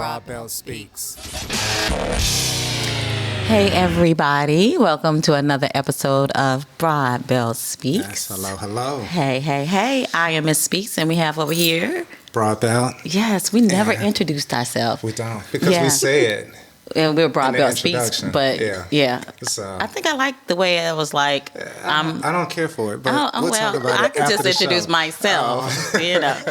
Broad Belt Speaks. Hey everybody, welcome to another episode of Broad Belt Speaks. Yes, hello. Hey. I am Miss Speaks and we have over here. Broad Belt. Yes, we never introduced ourselves. We don't, because we said and we're Broad in the Belt Speaks, but yeah. So, I think I like the way it was like. I don't care for it, but we'll talk about I it can after just the introduce show. myself,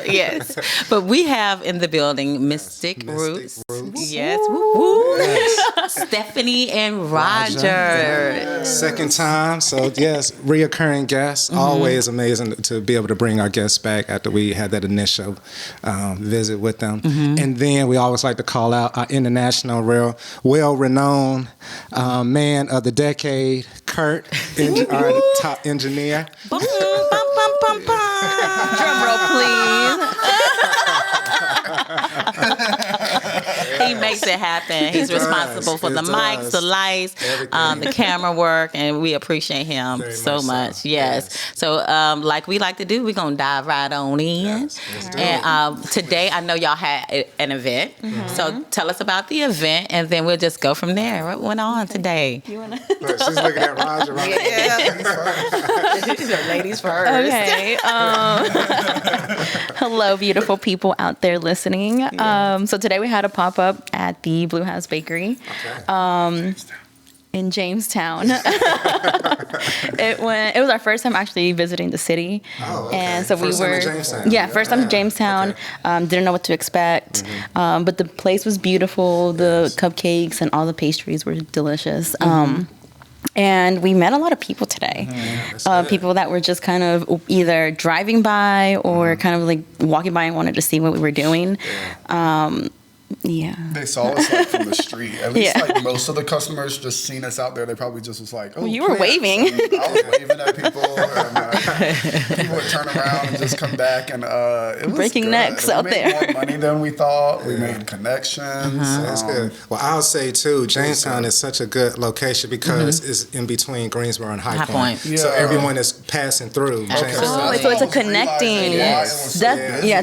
yes. But we have in the building Mystic Roots. Yes, woo. Yes. Stephanie and Roger. Second time, so yes, reoccurring guests. Always amazing to be able to bring our guests back after we had that initial visit with them. And then we always like to call out our international well-renowned man of the decade, Kurt, our top engineer. Bum, bum, bum, bum, bum. Drum roll, please. He makes it happen. He's responsible for the mics, the lights, the camera work, and we appreciate him Very so much. Yes. So, like we like to do, we're going to dive right on in. Yes, let's do And today, I know y'all had an event. So, tell us about the event, and then we'll just go from there. What went on today? Look, she's looking at Roger right Yeah. Ladies first. Okay. Hello, beautiful people out there listening. So today we had a pop-up at the Blue House Bakery in Jamestown. It was our first time actually visiting the city. Oh, okay. And so First time in Jamestown. first time in Jamestown. Okay. Didn't know what to expect. But the place was beautiful. The cupcakes and all the pastries were delicious. And we met a lot of people today. People that were just kind of either driving by or kind of like walking by and wanted to see what we were doing. They saw us like from the street. At least like most of the customers just seen us out there. They probably just was like, "Oh, you were waving." And I was waving at people, and people would turn around and just come back, and it was breaking good. necks out we made there. more money than we thought. We made connections. That's good. Well, I'll say too, Jamestown is such a good location because it's in between Greensboro and High Point. Yeah. So everyone is passing through Jamestown. Oh, so it's a connecting.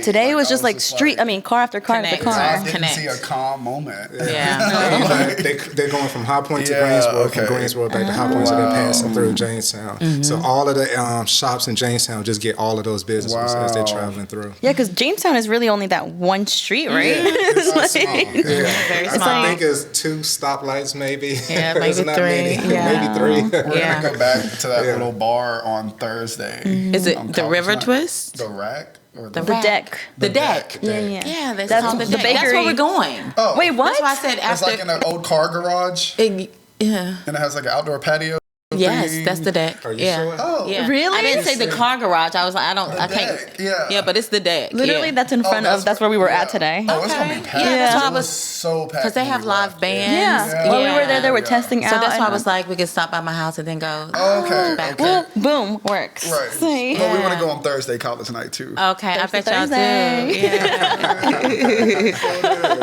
Today it was just like street. I mean, car after car after Connect. car. I didn't see a calm moment. Yeah. They're going from High Point to Greensboro, from Greensboro back to High Point, so they're passing through Jamestown. So all of the shops in Jamestown just get all of those businesses as they're traveling through. Yeah, because Jamestown is really only that one street, right? It's It's small. Very small. I think it's 2 stoplights, maybe. Yeah, It's maybe not 3. many. Yeah. Maybe 3. We're Yeah. gonna go back to that little bar on Thursday. Is it on the College River Night. Twist? The Rack? Or The The rack. deck. The deck. Yeah. Yeah, that's That's called the the deck. That's where bakery. we're going. Oh, Wait, what? That's why I said It's after. like in an old car garage, Yeah. and it has like an outdoor patio. Yes, thing. that's the deck. Are you yeah. sure? Oh, Yeah. Really? I didn't say the car garage. I was like, I can't. deck, yeah. Yeah, but it's the deck. Literally, yeah. that's in front of. That's where we were at today. Oh, it's gonna Okay. be packed. Yeah, that's why I It was- so packed. Because they when have we live left. bands. Yeah. When we were there, they were testing out. So that's why I and- was like, we could stop by my house and then go. Okay. Back okay. up. Boom, works. Right. See? But we want to go on Thursday, college night too. Okay, I bet y'all Thursday. do.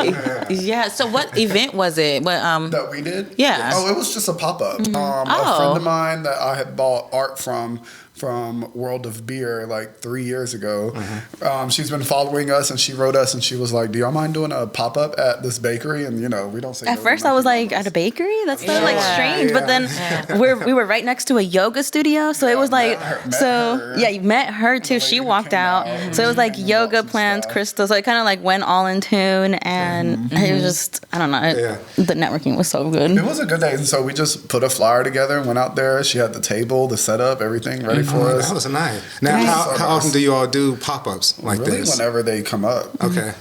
Yeah. Yeah. So what event was it? What That we did? Yeah. Oh, it was just a pop up. A Oh. friend of mine that I had bought art from World of Beer like 3 years ago. She's been following us, and she wrote us, and she was like, "Do y'all mind doing a pop up at this bakery?" And we don't say. At no to first, I was nothing. like, at a bakery? That's so like Yeah. strange. But then we were right next to a yoga studio, so it was like, met her. yeah, you met her too. She lady walked came out, out, so it was like and yoga, bought some plants, stuff. crystals. So it kind of like went all in tune, and it was just, I don't know, the networking was so good. It was a good day, and so we just put a flyer together and went out there. She had the table, the setup, everything ready for us. That was nice. Now, how often do you all do pop-ups like Really, this? whenever they come up. Okay.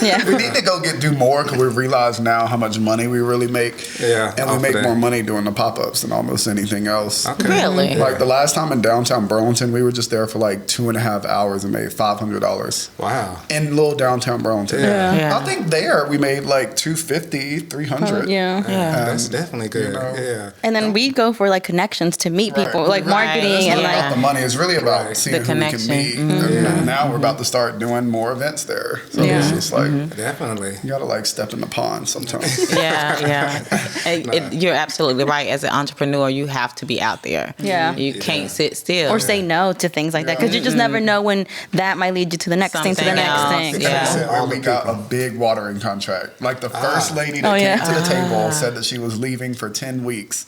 Yeah. We need to go do more because we realize now how much money we really make. Yeah, And we off make of that. more money doing the pop-ups than almost anything else. Okay. Really? Like the last time in downtown Burlington, we were just there for like 2.5 hours and made $500 Wow. in little downtown Burlington. Yeah. Yeah. I think there we made like $250, $300. Yeah. That's definitely good. know, Yeah. And then we go for like connections to meet people, Right. like marketing It's and not like. about the money. It's really about Right. seeing The who we connection. can meet. And now we're about to start doing more events there. So it's just like Like, Definitely. you gotta like step in the pond sometimes. Yeah. You're absolutely right. As an entrepreneur, you have to be out there. Yeah. You can't sit still. Or say no to things like that, because you just never know when that might lead you to the next thing, to the Something next else, thing. yeah. Or we got a big watering contract. Like the first lady that came to the table said that she was leaving for 10 weeks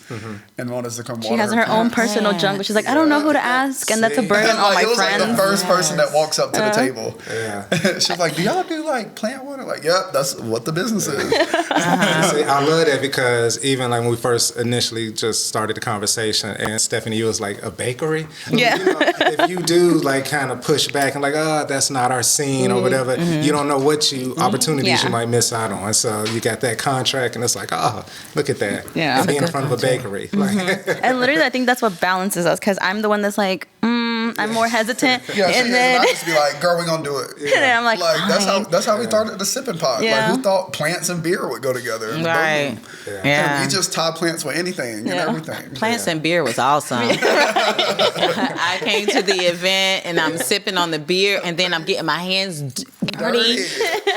and wanted us to come water. She has her own personal jungle. She's like, I don't know who to ask, and that's a burden on my it was friends. like the first person that walks up to the table. Yeah. She's like, do y'all do like plant water? Like, yep, that's what the business is. See, I love that because even like when we first initially just started the conversation, and Stephanie, you was like a bakery. Yeah. You know, if you do like kind of push back and like, oh, that's not our scene or whatever, you don't know what opportunities you might miss out on. So you got that contract, and it's like, oh, look at that. Yeah. Being in front of a bakery. Like, And literally, I think that's what balances us, because I'm the one that's like, I'm more hesitant. Yeah, and then I just be like, girl, we gonna do it. and then I'm like that's how we started the sipping pod. Yeah. Like, who thought plants and beer would go together? And Right. boom. Yeah. And we just tie plants with anything and everything. Plants and beer was awesome. I came to the event and I'm sipping on the beer, and then I'm getting my hands dirty.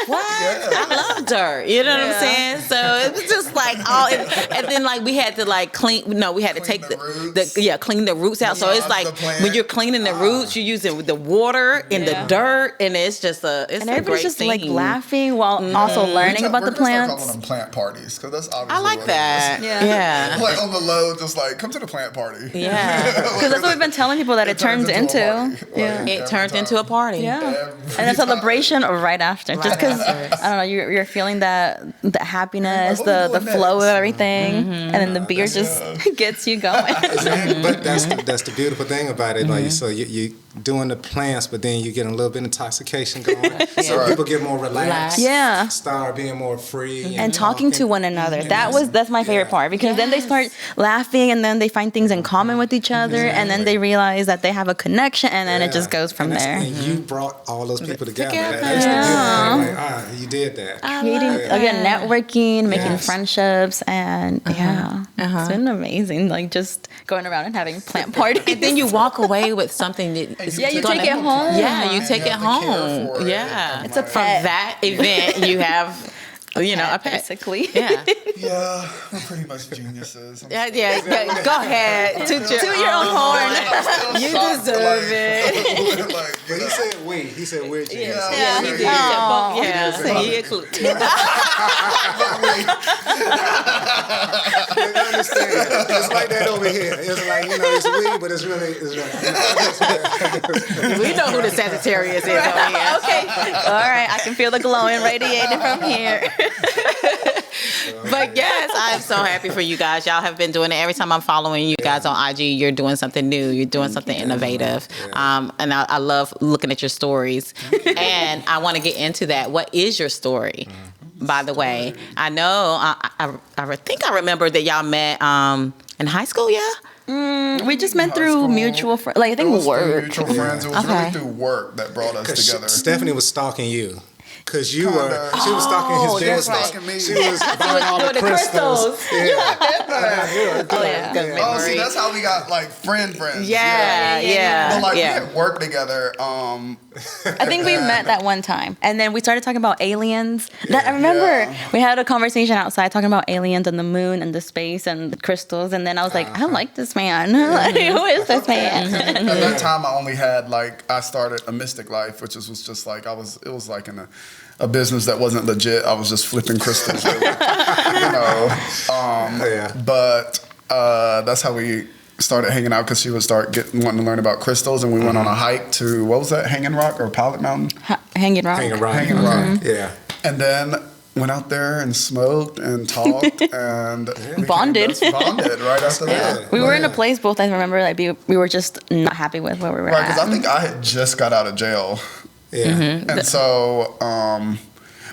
What? I love dirt. You know what I'm saying? So it was just like and then like we had to like clean. No, we had to take the roots. clean the roots out. So it's Love like the plant. when you're cleaning the roots, you're using the water and the dirt, and it's just and a everybody's great just scene. like laughing while also learning about the We're gonna start plants. calling them plant parties, because that's obviously I like what that. it Yeah. is. Like on the low, just like come to the plant party. Yeah. Because that's what we've been telling people that it turns a into. party. Yeah. It turns into a party. Yeah. Every And a time. celebration right after, just because I don't know, you're feeling that happiness, What we the doing flow of next? everything, and then the beer just gets you going. but that's the beautiful thing about it. Like, so you doing the plants, but then you get a little bit of intoxication going. So people get more relaxed. Yeah. Start being more free. And talking to one another. That's my favorite part, because then they start laughing, and then they find things in common with each other, and then they realize that they have a connection, and then it just goes from there. And you brought all those people together. Together. That's the beautiful thing. Like, you did that. Creating, again, networking, making Yes. friendships, and it's been amazing. Like just going around and having plant parties. And then you walk away with something that is Yeah, you gonna- take it home. Yeah, you take you it have to care home. for it. Yeah, It's a from pet. that event you have, a pet. basically. Yeah, Yeah, we're pretty much geniuses. yeah. Go ahead, toot your own horn. You deserve it. Like, But he said we. He said we're genius. Yeah. He did. Aw. Yeah, he included. I understand. It's like that over here. It's like, it's we, but it's really. We know who the Sagittarius is over here. Okay. All right. I can feel the glowing radiating from here. But yes, I'm so happy for you guys. Y'all have been doing it. Every time I'm following you guys on IG, you're doing something new. You're doing something innovative. And I love looking at your stories. And I want to get into that. What is your story? By the way, I know, I think I remember that y'all met in high school, yeah? We just met through mutual friends. Like, I it think was through work. mutual friends. It was Okay. really through work that brought us together. Stephanie was stalking you. Because she was Oh, stalking his that's business. Stalking me. She was buying all the crystals. Yeah. Oh, yeah. Oh, see, that's how we got like friends. Yeah. But like we Yeah. had worked together. I think we met that one time. And then we started talking about aliens. That I remember we had a conversation outside talking about aliens and the moon and the space and the crystals. And then I was like, I like this man. Like, who is this man? At that time, I only had I started a Mystic Life, which was just like it was like in a business that wasn't legit. I was just flipping crystals, But that's how we started hanging out, because she would start wanting to learn about crystals, and we went on a hike to, what was that, Hanging Rock or Pilot Mountain? Hanging Rock. Hanging Rock. Hanging Rock. Yeah. And then went out there and smoked and talked and became Bonded. bonded right after that. We were in a place both, I remember, like we were just not happy with where we were Right, at. because I think I had just got out of jail. Yeah. And so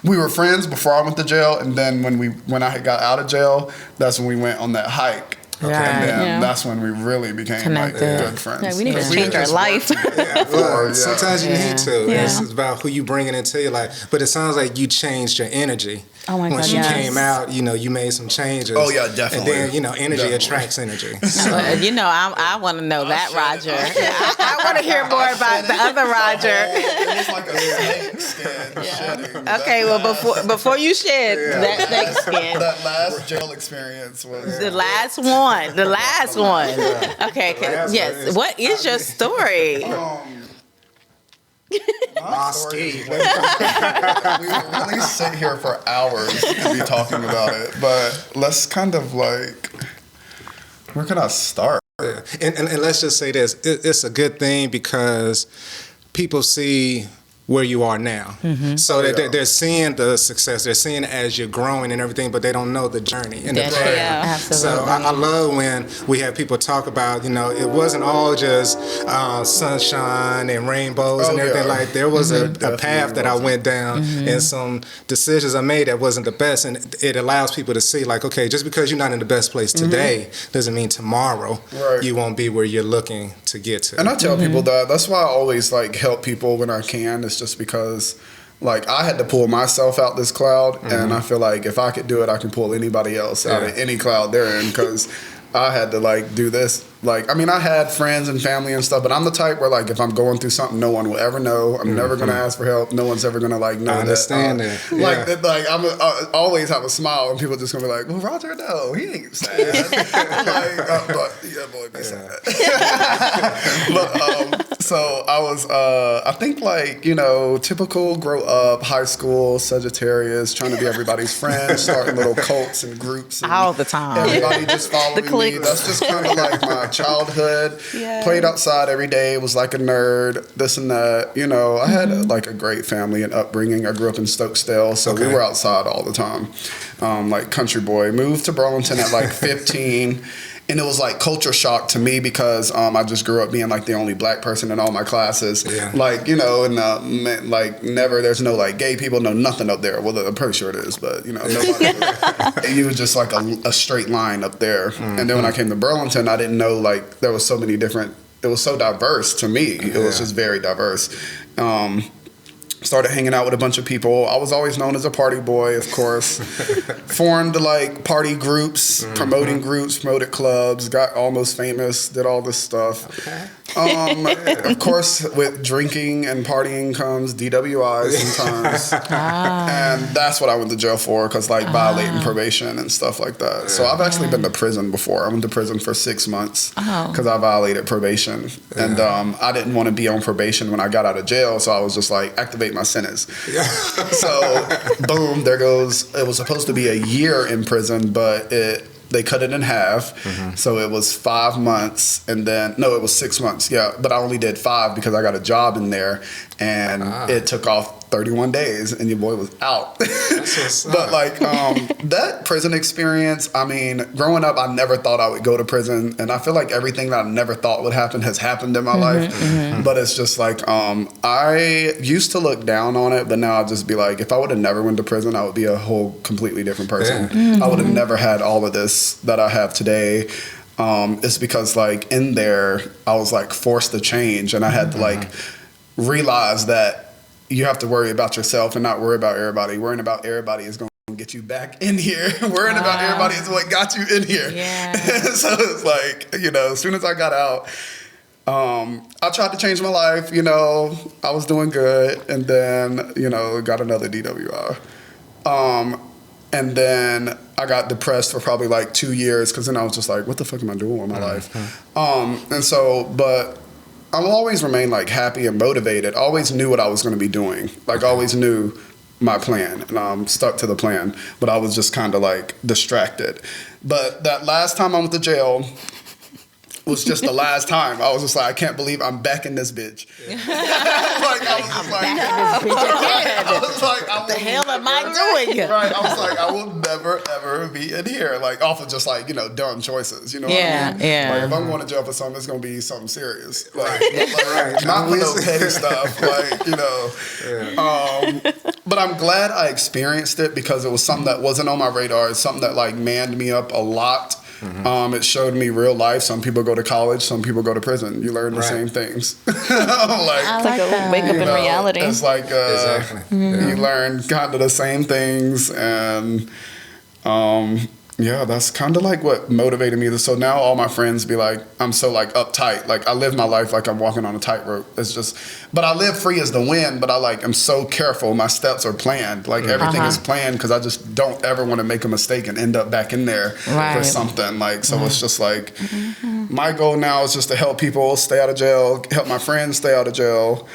we were friends before I went to jail, and then when I had got out of jail, that's when we went on that hike. Right. And then Yeah. that's when we really became Connected. like good friends. Yeah, we need to Because change our just life. worked together Yeah, before, look, sometimes you Yeah. need to. Yeah. It's about who you bringing into your life. But it sounds like you changed your energy. Oh my When God, she yes. came out, you made some changes. Oh, yeah, definitely. And then, energy Definitely. attracts energy. I want to know that Roger. I want to hear more about the other Roger. It was like a snake skin shedding. Okay, well before you shed that snake skin, That last jail experience was the last one. Okay, last yes. one is- What is your story? My story is- we would really sit here for hours and be talking about it, but let's kind of like, where can I start? Yeah. And let's just say this. It's a good thing because people see where you are now. So they're seeing the success. They're seeing it as you're growing and everything, but they don't know the journey and the That's path. true. Yeah. Absolutely. So I love when we have people talk about, it wasn't all just sunshine and rainbows and Oh, everything. yeah. Like there was a Definitely path that I wasn't. went down and some decisions I made that wasn't the best. And it allows people to see like, okay, just because you're not in the best place today doesn't mean tomorrow Right. you won't be where you're looking to get to. And I tell people that that's why I always like help people when I can. It's just because like I had to pull myself out this cloud, and I feel like if I could do it, I can pull anybody else out of any cloud they're in, because I had to like do this. Like, I mean, I had friends and family and stuff, but I'm the type where like if I'm going through something, no one will ever know. I'm never gonna ask for help. No one's ever gonna like know. I understand that. Like, Yeah. like I always have a smile, and people just gonna be like, "Well, Roger, no, he ain't sad." But yeah, boy, be sad. But so I was, I think like typical grow up high school Sagittarius, trying to be everybody's friend, starting little cults and groups and All the time. Everybody just following me. cliques. That's just kind of like my childhood. Yeah. Played outside every day, was like a nerd, this and that. I had like a great family and upbringing. I grew up in Stokesdale, so we Okay. were outside all the time. Like country boy. Moved to Burlington at like 15. And it was like culture shock to me because I just grew up being like the only black person in all my classes. Yeah. Like, and like never, there's no like gay people, no nothing up there. Well, I'm pretty sure it is, but nobody. You was just like a straight line up there. And then when I came to Burlington, I didn't know like there was so many different, it was so diverse to me. It was Yeah. just very diverse. Started hanging out with a bunch of people. I was always known as a party boy, of course. Formed like party groups, promoting groups, promoted clubs, got almost famous, did all this stuff. Okay. Of course, with drinking and partying comes DWI sometimes. And that's what I went to jail for, because like violating probation and stuff like that. So I've actually been to prison before. I went to prison for 6 months because I violated probation. And I didn't want to be on probation when I got out of jail, so I was just like, activate my sentence. So boom, there goes. It was supposed to be a year in prison, but they cut it in half. So it was 5 months, and then it was 6 months. Yeah, but I only did 5 because I got a job in there, and it took off 31 days, and your boy was out. But like that prison experience, I mean, growing up, I never thought I would go to prison, and I feel like everything that I never thought would happen has happened in my life. But it's just like I used to look down on it, but now I just be like, if I would have never went to prison, I would be a whole completely different person. I would have never had all of this that I have today. It's because like in there, I was like forced to change, and I had to like realize that you have to worry about yourself and not worry about everybody. Worrying about everybody is going to get you back in here. Worrying about everybody is what got you in here. Yeah. So it's like, as soon as I got out, I tried to change my life. I was doing good, and then, got another DWI. And then I got depressed for probably like 2 years, because then I was just like, what the fuck am I doing with my life? And so, but I've always remained like happy and motivated. Always knew what I was going to be doing. Like always knew my plan, and stuck to the plan. But I was just kind of like distracted. But that last time I went to jail was just the last time. I was just like, I can't believe I'm back in this bitch. Like I was just like, I was like, What the hell am I doing? Right, I was like, I will never ever be in here. Like off of just like dumb choices. You know what I mean? Yeah. Like if I'm going to jail for something, it's gonna be something serious. Like, Right. not for no petty stuff. Like but I'm glad I experienced it, because it was something that wasn't on my radar. It's something that like manned me up a lot. It showed me real life. Some people go to college, some people go to prison. You learn the same things. It's like a wake up in reality. It's like Exactly. you learn kind of the same things, and that's kind of like what motivated me. So now all my friends be like, I'm so like uptight. Like I live my life like I'm walking on a tightrope. It's just, but I live free as the wind. But I'm so careful. My steps are planned. Like everything is planned because I just don't ever want to make a mistake and end up back in there for something. Like so, it's just like my goal now is just to help people stay out of jail, help my friends stay out of jail.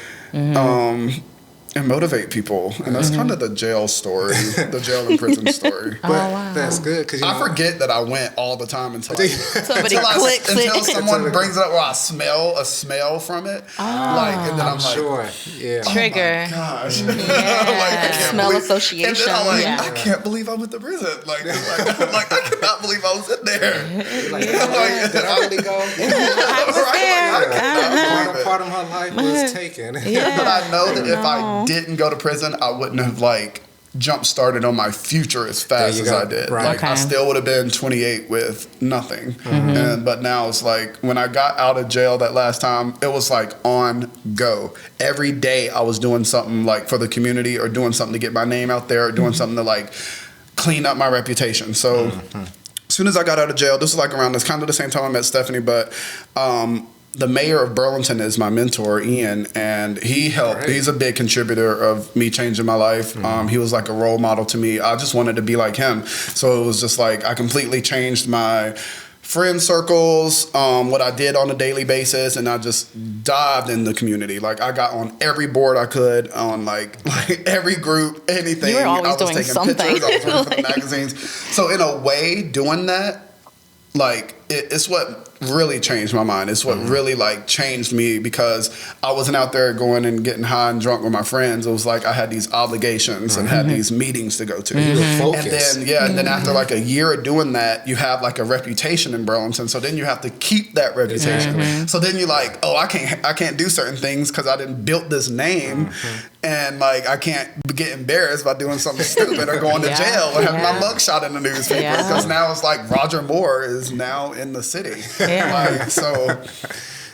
And motivate people, and that's kind of the jail story, the jail and prison story. But that's good because I forget that I went all the time until Somebody clicks it. until someone brings it up, or I smell a smell from it. And then I'm like, sure, yeah. Trigger. oh my gosh, Yeah. I can't Smell believe, association. And then I'm like, Yeah. I can't believe I went to prison. Like I cannot believe I was in there. Like, did I really go? Part of my life was taken. But I know that if I didn't go to prison, I wouldn't have jump started on my future as fast as I did. Right. I still would have been 28 with nothing. But now it's like when I got out of jail that last time, it was like on go. Every day I was doing something for the community or doing something to get my name out there or doing something to clean up my reputation. So as soon as I got out of jail, this was around this kind of the same time I met Stephanie, but the mayor of Burlington is my mentor, Ian, and he helped. Right. He's a big contributor of me changing my life. He was like a role model to me. I just wanted to be like him. So it was just I completely changed my friend circles, what I did on a daily basis, and I just dived in the community. I got on every board I could, on every group, anything. You were always I was doing taking something. pictures. I was working for the magazines. So in a way, doing that, it's what really changed my mind. It's what really changed me, because I wasn't out there going and getting high and drunk with my friends. It was I had these obligations and had these meetings to go to. And then after a year of doing that, you have a reputation in Burlington. So then you have to keep that reputation. So then you're I can't do certain things because I didn't build this name. And I can't get embarrassed by doing something stupid or going to jail or having my mugshot in the newspaper, because now it's Roger Moore is now in the city. So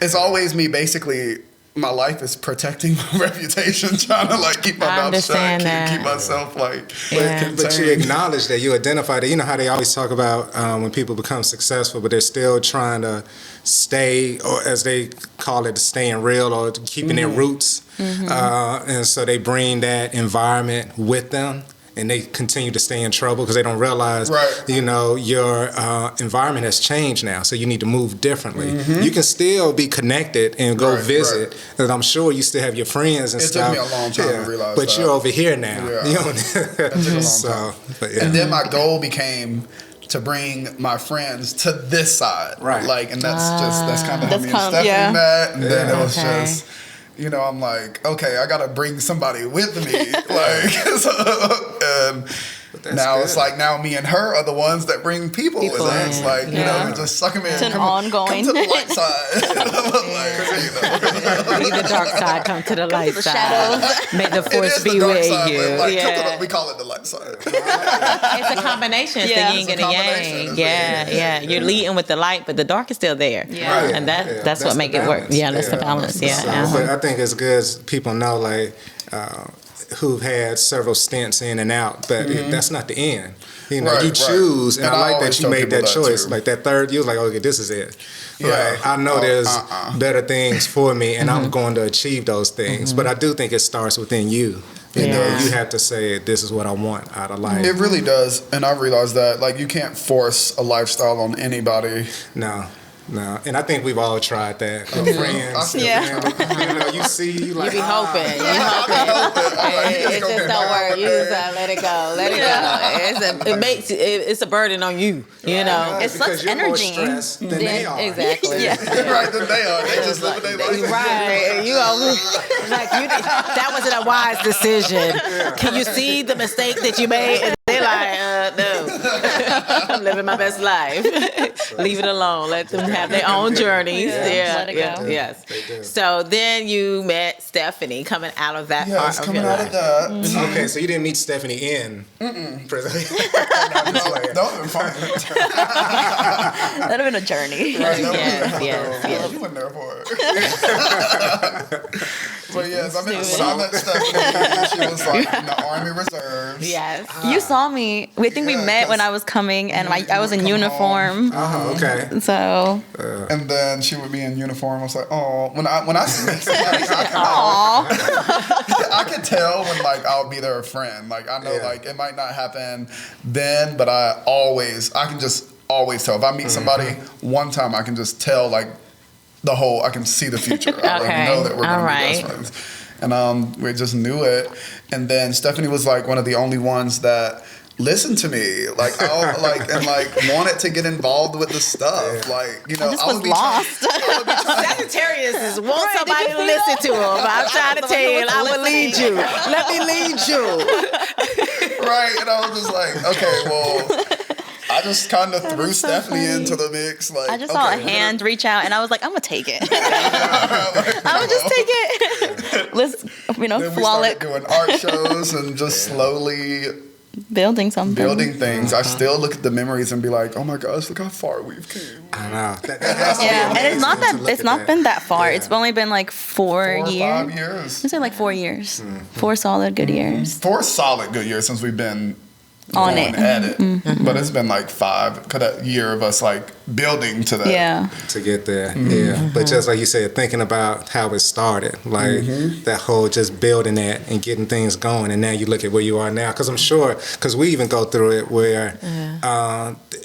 it's always me basically. My life is protecting my reputation, trying to keep my mouth shut, keep myself contained. But you acknowledge that, you identify that. You know how they always talk about when people become successful, but they're still trying to stay, or as they call it, staying real or keeping their roots. And so they bring that environment with them. And they continue to stay in trouble because they don't realize, your environment has changed now. So you need to move differently. You can still be connected and go visit. And I'm sure you still have your friends and stuff. It took me a long time to realize but that. you're over here now. That took a long time. And then my goal became to bring my friends to this side. Right. And that's kind of how me and Stephanie met. And then it was just... I'm okay, I gotta bring somebody with me. And now good. It's now me and her are the ones that bring people with us. We just suck them in. It's an ongoing. Come to the light side. Leave the dark side, come to the light the side. shadows. May the force be with you. We call it the light side. It's a combination. It's the yin and the yang. Yeah. You're leading with the light, but the dark is still there. Yeah. And that's what makes it work. Yeah, that's the balance. Yeah. But I think it's good people know, who've had several stints in and out, but that's not the end. You choose, and I like that you made that choice. Too. That third, you was okay, this is it. I know there's better things for me, and I'm going to achieve those things. But I do think it starts within you. You know, you have to say, this is what I want out of life. It really does, and I realized that you can't force a lifestyle on anybody. No, and I think we've all tried that. Friends, you see, you you be hoping. It just don't work. You just let it go. It's a burden on you. It's such energy. More stressed than they are. Exactly. Right, than they are. They just live their life. Right. That wasn't a wise decision. Can you see the mistake that you made? And they're no. I'm living my best life. Leave it alone. Let them have their own journeys. Yeah, Let it go. Yes. They do. So then you met Stephanie coming out of that Yeah, part it's of coming your out life. of that. Okay, so you didn't meet Stephanie in prison. That was fun. That would have been a journey. Right, Yes. You went there for it. But yes, I met Stephanie. She was like in the Army Reserves. Yes. You saw me. We think we Yeah, met when 'cause I was coming, and I was in come uniform. Oh, okay. So, And then she would be in uniform. I was like, oh, when I see somebody, aw. I can tell when like I'll be their friend. Like I know Yeah. like it might not happen then, but I can just always tell. If I meet somebody one time, I can just tell like I can see the future. I already know that we're All gonna be right. best friends. And we just knew it. And then Stephanie was like one of the only ones that listened to me, like wanted to get involved with the stuff. Like, you know, I just was would be lost. Sagittarius is want somebody to listen to him. I'm trying to tell you, I will lead you. Let me lead you. right? And I was just like, okay, well, I just kind of threw is so Stephanie funny. into the mix. Like, I just saw a okay, hand reach out, and I was like, I'm gonna take it. I would just take it. Let's, Then we flawless started doing art shows and just slowly building something. building things. I still look at the memories and be like, oh my gosh, look how far we've came. I know. That's Yeah, and it's not amazing to that look it's at not that. been that far. Yeah. It's only been like 4 4 or years. 5 years. I'd say like 4 years. 4 solid good years 4 solid good years since we've been on going it. at it. But it's been like 5, a year of us like building to that. Yeah. To get there, yeah. But just like you said, thinking about how it started, like that whole just building that and getting things going, and now you look at where you are now. Because I'm sure, because we even go through it where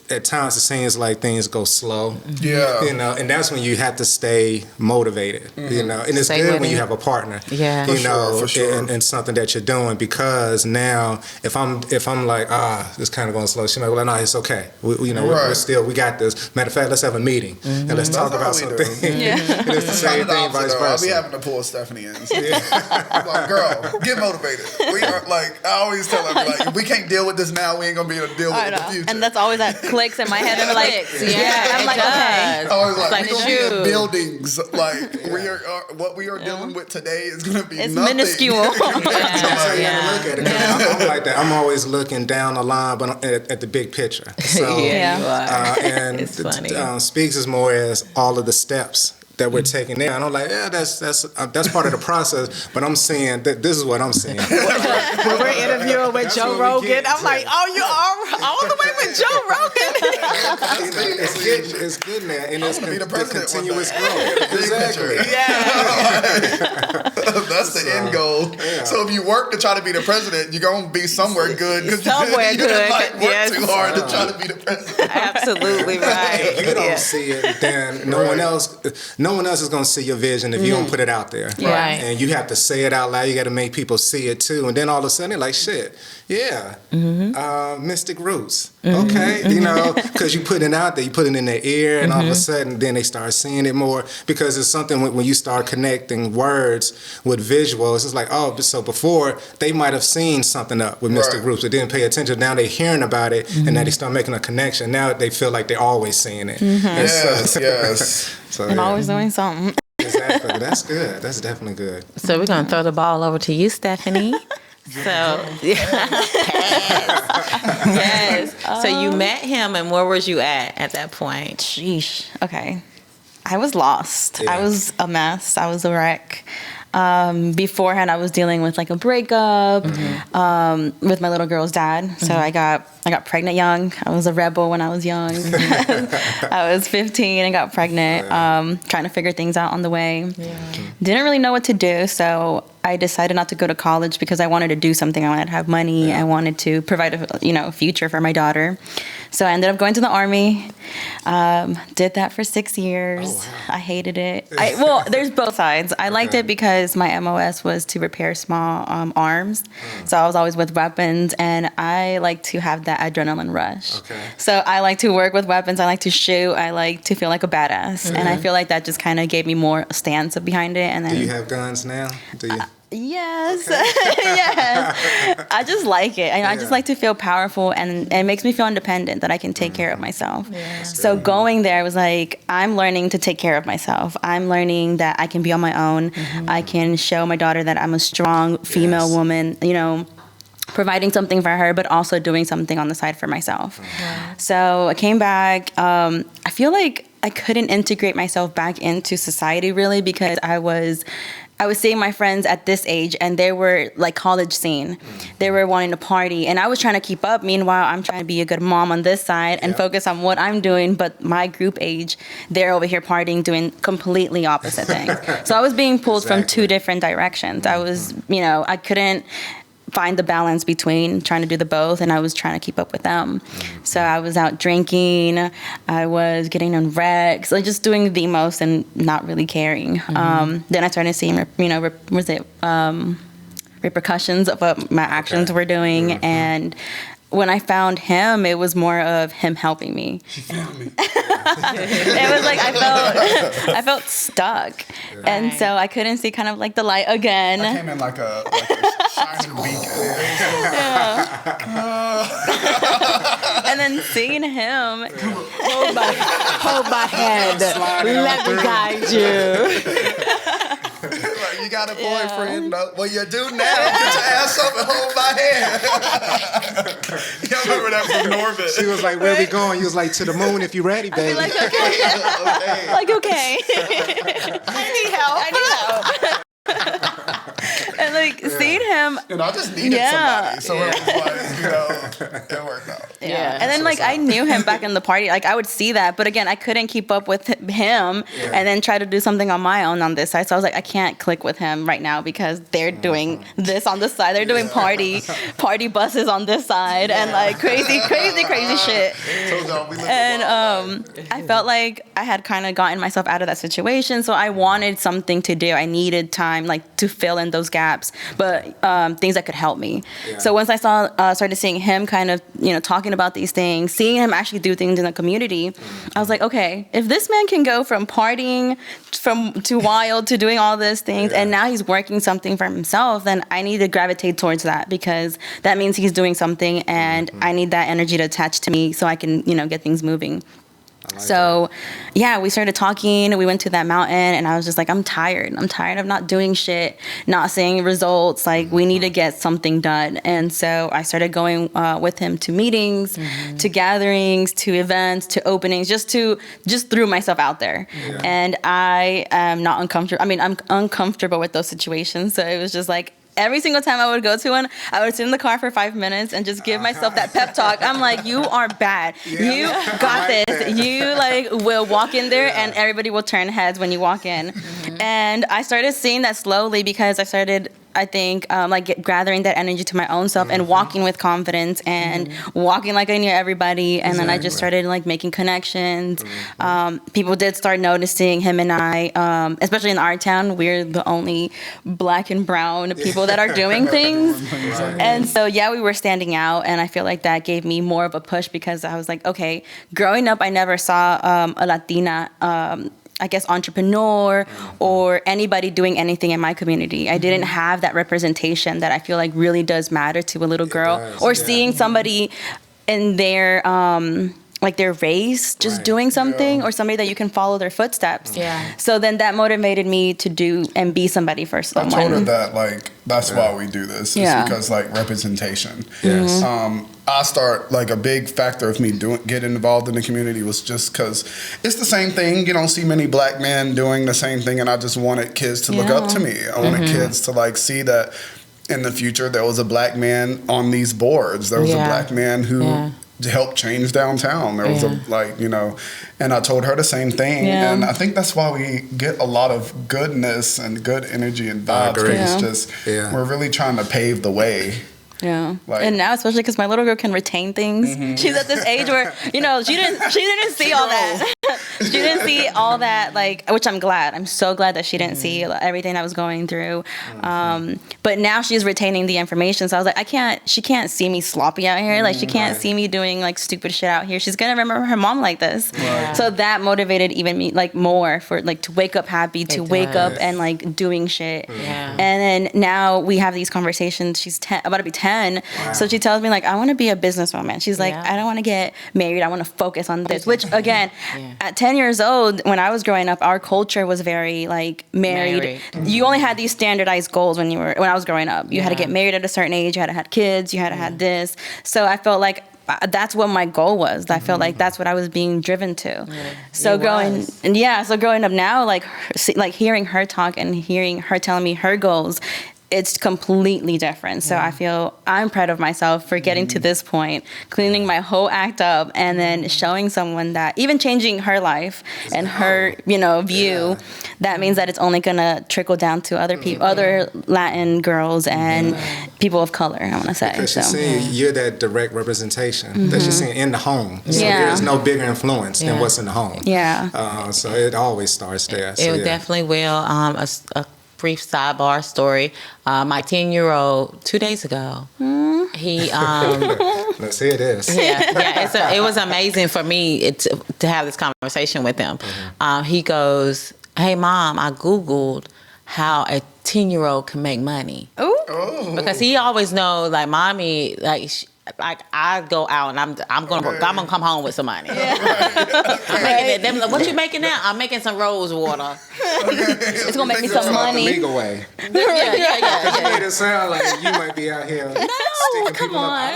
at times it seems like things go slow. Yeah. You know, and that's when you have to stay motivated. You know, and it's Stay good with when you it. have a partner. Yeah. You For know, sure, for sure. And something that you're doing, because now if I'm like it's kind of going slow, she might be like, no, it's okay. You know, Right. we're still, we got this. Matter of fact, let's have a meeting and let's talk That's about how we something. do. Yeah. And it's the same Kind of the thing, opposite, vice though. I'll be versa. having to pull Stephanie in. I'm like, girl, get motivated. We are like, I always tell her, like, if we can't deal with this now, we ain't gonna be able to deal with I it in the know. future. And that's always that clicks in my head. And I'm like, Yeah, I'm like, okay. I was like, Like we gonna be in shoot. buildings. Like we are, what we are dealing with today is gonna be It's nothing. minuscule. That's how you gotta Yeah. look at it. 'Cause I'm like that. I'm always looking down the line, but at the big picture. So, Yeah, you are. and It's funny. Speaks is more as all of the steps that we're taking there. And I'm like, yeah, that's part of the process. But I'm seeing that this is what I'm seeing. When we're interviewing with That's Joe what we Rogan, get I'm to. like, oh, you are all the way with Joe Rogan. It's good now, and it's be the the president one continuous day. growth. Big Exactly. picture. That's the end goal. yeah. So if you work to try to be the president, you're gonna be somewhere good because Somewhere you didn't good, like work yes. too hard to try to be the president. Absolutely right. If you don't Yeah. see it, then no one else is going to see your vision if you don't put it out there. Right. And you have to say it out loud. You got to make people see it too. And then all of a sudden, they're like, shit, yeah, Mystic Roots. Okay, you know, because you put it out there, you put it in their ear, and all of a sudden, then they start seeing it more, because it's something when you start connecting words with visuals. It's like, oh, so before they might have seen something up with Mystic Right. Roots, but didn't pay attention. Now they're hearing about it, and now they start making a connection. Now they feel like they're always seeing it. And Yes, yes. So, I'm yeah, always doing something. exactly. That's good. That's definitely good. So we're gonna throw the ball over to you, Stephanie. So yes. So you met him, and where was you at that point? Sheesh. Okay. I was lost. Yeah. I was a mess. I was a wreck. Beforehand, I was dealing with like a breakup with my little girl's dad. So I got pregnant young. I was a rebel when I was young. I was 15 and got pregnant, trying to figure things out on the way. Didn't really know what to do, so I decided not to go to college because I wanted to do something. I wanted to have money. I wanted to provide a future for my daughter. So I ended up going to the Army. Did that for 6 years. Oh, wow. I hated it. Well, there's both sides. I liked it because my MOS was to repair small arms. So I was always with weapons, and I like to have that adrenaline rush. Okay. So I like to work with weapons. I like to shoot. I like to feel like a badass. And I feel like that just kind of gave me more stance behind it. And then Do you have guns now? Do you? Yes. Yes. I just like it. And I just like to feel powerful, and it makes me feel independent that I can take care of myself. So going there, I was like, I'm learning to take care of myself. I'm learning that I can be on my own. I can show my daughter that I'm a strong female woman, you know, providing something for her, but also doing something on the side for myself. So I came back. I feel like I couldn't integrate myself back into society really, because I was seeing my friends at this age, and they were like college scene. They were wanting to party, and I was trying to keep up. Meanwhile, I'm trying to be a good mom on this side and focus on what I'm doing. But my group age, they're over here partying, doing completely opposite things. So I was being pulled from two different directions. I was, you know, I couldn't find the balance between trying to do the both, and I was trying to keep up with them. So I was out drinking, I was getting on wrecks, like just doing the most and not really caring. Then I started seeing, repercussions of what my actions were doing, and when I found him, it was more of him helping me. It was like I felt stuck, and so I couldn't see kind of like the light again. I came in like a shining beacon. And then seeing him, Hold my hand. Let me guide you. Like, you got a boyfriend? No. Well, you do now. Get your ass up and hold my hand. You remember that from Norbit? She was like, "Where we going?" You was like, "To the moon if you ready, baby." like, okay. Like, okay. I need help. And like seeing him, And I just needed somebody. So it was like, you know, it worked out. Yeah. And then like I knew him back in the party. Like I would see that, but again, I couldn't keep up with him, and then try to do something on my own on this side. So I was like, I can't click with him right now because they're doing this on this side. They're doing party buses on this side, and like crazy shit. And I felt like I had kind of gotten myself out of that situation, so I wanted something to do. I needed time, like to fill in those gaps, but things that could help me. So once I started seeing him kind of, you know, talking about these things, seeing him actually do things in the community, I was like, okay, if this man can go from partying to wild to doing all these things, and now he's working something for himself, then I need to gravitate towards that, because that means he's doing something, and I need that energy to attach to me so I can, you know, get things moving. So, yeah, we started talking. We went to that mountain, and I was just like, I'm tired. I'm tired of not doing shit, not seeing results. Like, we need to get something done. And so I started going with him to meetings, to gatherings, to events, to openings, just threw myself out there. And I am not uncomfortable. I mean, I'm uncomfortable with those situations. So it was just like, every single time I would go to one, I would sit in the car for 5 minutes and just give myself that pep talk. I'm like, you are bad. You got this. You like will walk in there and everybody will turn heads when you walk in. And I started seeing that slowly, because I started, I think, gathering that energy to my own self and walking with confidence and walking like I knew everybody. And then I just started like making connections. People did start noticing him and I, especially in our town. We're the only black and brown people that are doing things. And so, yeah, we were standing out. And I feel like that gave me more of a push, because I was like, okay, growing up, I never saw a Latina I guess, entrepreneur or anybody doing anything in my community. I didn't have that representation that I feel like really does matter to a little girl, or seeing somebody in their their race just doing something, or somebody that you can follow their footsteps. So then that motivated me to do and be somebody for someone. I told her that that's why we do this. It's because representation. I start a big factor of me getting involved in the community was just because it's the same thing. You don't see many black men doing the same thing, and I just wanted kids to look up to me. I wanted kids to see that in the future there was a black man on these boards. There was a black man who helped change downtown. There was and I told her the same thing. And I think that's why we get a lot of goodness and good energy and vibes. It's just we're really trying to pave the way. Yeah, and now especially because my little girl can retain things. She's at this age where she didn't see all that. She didn't see all that, like, which I'm glad. I'm so glad that she didn't see everything I was going through. But now she's retaining the information. So I was like, she can't see me sloppy out here. Like, she can't see me doing like stupid shit out here. She's gonna remember her mom like this. Right. So that motivated even me like more for like to wake up happy, to wake up and like doing shit. Yeah. And then now we have these conversations. She's about to be 10. So she tells me like, I want to be a businesswoman. She's like, I don't want to get married. I want to focus on this. Which again, at 10 years old, when I was growing up, our culture was very like married. You only had these standardized goals when I was growing up. You had to get married at a certain age. You had to have kids. You had to have this. So I felt like that's what my goal was. I felt like that's what I was being driven to. So growing up now, like hearing her talk and hearing her telling me her goals, it's completely different. So I feel I'm proud of myself for getting to this point, cleaning my whole act up, and then showing someone that, even changing her life and her, view, that means that it's only gonna trickle down to other people, other Latin girls and people of color, I wanna say. Because she's seeing you're that direct representation that she's seeing in the home. So there's no bigger influence than what's in the home. Yeah. So it always starts there. It definitely will. A brief sidebar story. My 10-year-old, 2 days ago, he let's hear this. it was amazing for me to have this conversation with him. He goes, "Hey mom, I Googled how a 10-year-old can make money." Ooh. Because he always knows, like, mommy, like I go out and I'm gonna come home with some money. I'm making it. Them like, what you making now? I'm making some rose water. It's gonna make me some money. The legal way. Yeah. You made it sound like you might be out here. No, come on.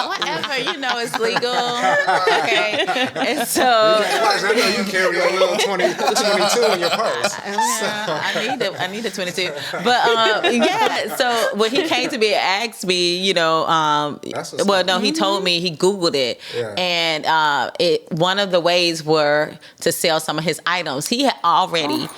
Whatever, it's legal. Okay. And so I know you carry a little 22 in your purse. I need a 22. But so when he came to me and asked me, he told me he Googled it, and one of the ways were to sell some of his items. He had already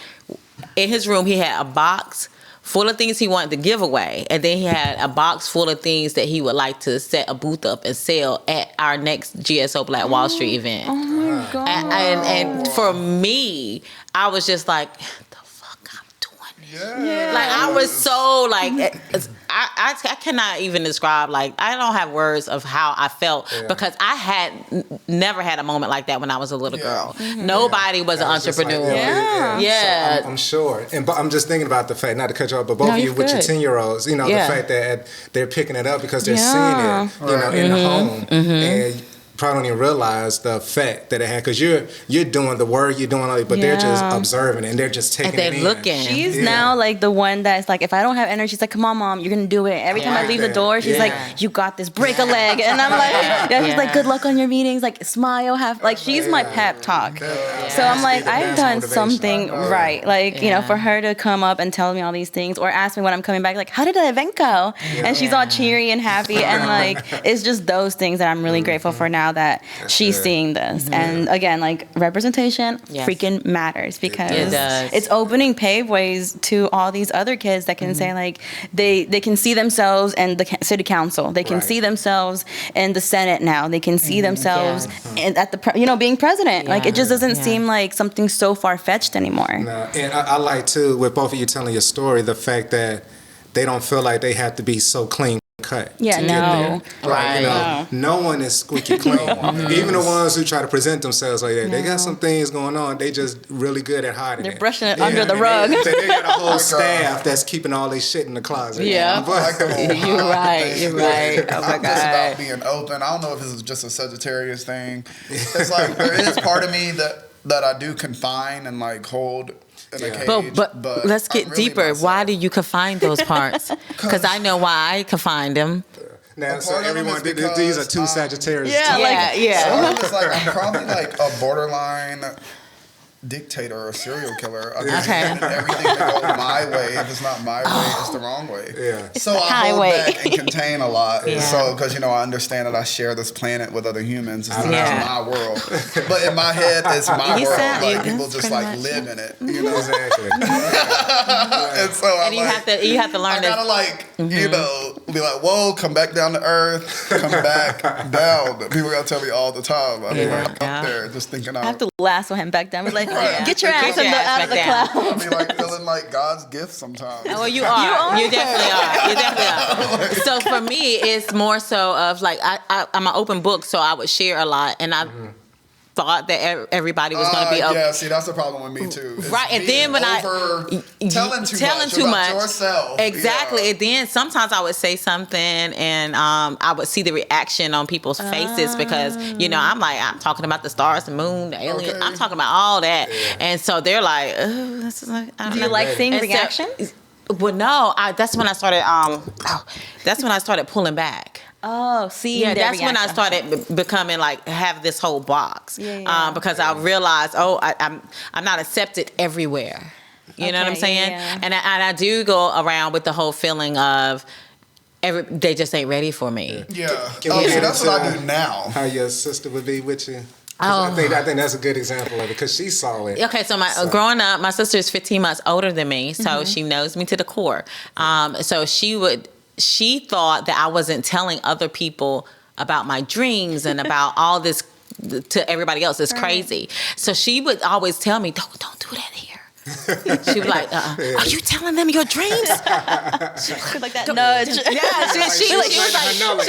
in his room. He had a box full of things he wanted to give away, and then he had a box full of things that he would like to set a booth up and sell at our next GSO Black Wall Street event. Oh my God! And for me, I was just like, the fuck I'm doing this. Yeah. Like I was so like. I cannot even describe, like, I don't have words of how I felt because I had never had a moment like that when I was a little girl. Nobody was an entrepreneur. So I'm sure. But I'm just thinking about the fact, not to cut you off, but both of you with your 10-year-olds, the fact that they're picking it up because they're seeing it, in the home. And probably don't even realize the effect that it had, because you're doing the work, you're doing all that, but they're just observing and they're just taking it in. And they're looking. She's now like the one that's like, if I don't have energy, she's like, come on mom, you're gonna do it. Every time I leave the door, she's like, you got this, break a leg. And I'm like, she's like, good luck on your meetings, like smile, she's my pep talk. So I'm like, I've done something right. Like, for her to come up and tell me all these things or ask me when I'm coming back, like, how did the event go? And she's all cheery and happy, and like, it's just those things that I'm really grateful for now that she's seeing this. And again, like, representation freaking matters, because it's opening paveways to all these other kids that can say, like, they can see themselves in the city council, they can see themselves in the Senate now, they can see themselves at the being president. Like, it just doesn't seem like something so far-fetched anymore. No. And I like too, with both of you telling your story, the fact that they don't feel like they have to be so clean cut. Yeah, to get there. Right. No one is squeaky clean. Even the ones who try to present themselves like that, they got some things going on. They just really good at hiding They're it. brushing it under the rug. They got a whole staff that's keeping all this shit in the closet. Yeah. You're right. Oh my I'm just about being open. I don't know if this is just a Sagittarius thing. It's like, there is part of me that I do confine and like hold in a cage. But let's get really deeper. Myself. Why do you confine those parts? Because I know why I confined them. Now, so everyone, these are two Sagittarius. Some of it's like, I'm probably like a borderline dictator or a serial killer. I just Okay. wanted everything to go my way. If it's not my way, it's the wrong way. Yeah. So the I hold highway. back and contain a lot. Yeah. So because I understand that I share this planet with other humans. It's not Yeah. my world, but in my head, it's my You world. sound- Like yeah, people that's just pretty like much live in it. Exactly. And so I'm And you like, have to learn I that. gotta be like, whoa, come back down to earth, come back down. People gotta tell me all the time. I'm like Yeah. up there just thinking I have to lasso him back down. We're like, Right. get your ass, Get your ass out of the back cloud. I be like feeling like God's gift sometimes. Well, you are. You definitely are. You definitely are. So for me, it's more so of like I'm an open book, so I would share a lot, and I thought that everybody was going to be open. Yeah, see, that's the problem with me too. It's Right, and being then when telling too much about yourself. Exactly. Yeah. And then sometimes I would say something and I would see the reaction on people's faces because, I'm like, I'm talking about the stars, the moon, the aliens. Okay. I'm talking about all that. And so they're like, oh, this is like, I don't Do know. you like seeing And so- reactions? Well, no, that's when I started, that's when I started pulling back. Oh, see, Yeah, that's when I started becoming like have this whole box. Yeah. Because I realized, I'm not accepted everywhere. You know what I'm Okay, saying? yeah. And I do go around with the whole feeling of they just ain't ready for me. Yeah. Can Oh, we see, get that's what I into do now. How your sister would be with you? 'Cause I think that's a good example of it because she saw it. Okay, so growing up, my sister is 15 months older than me, so she knows me to the core. So she thought that I wasn't telling other people about my dreams and about all this to everybody else. It's crazy. So she would always tell me, don't do that here. She was like, are you telling them your dreams? like that nudge. Yeah, she was like,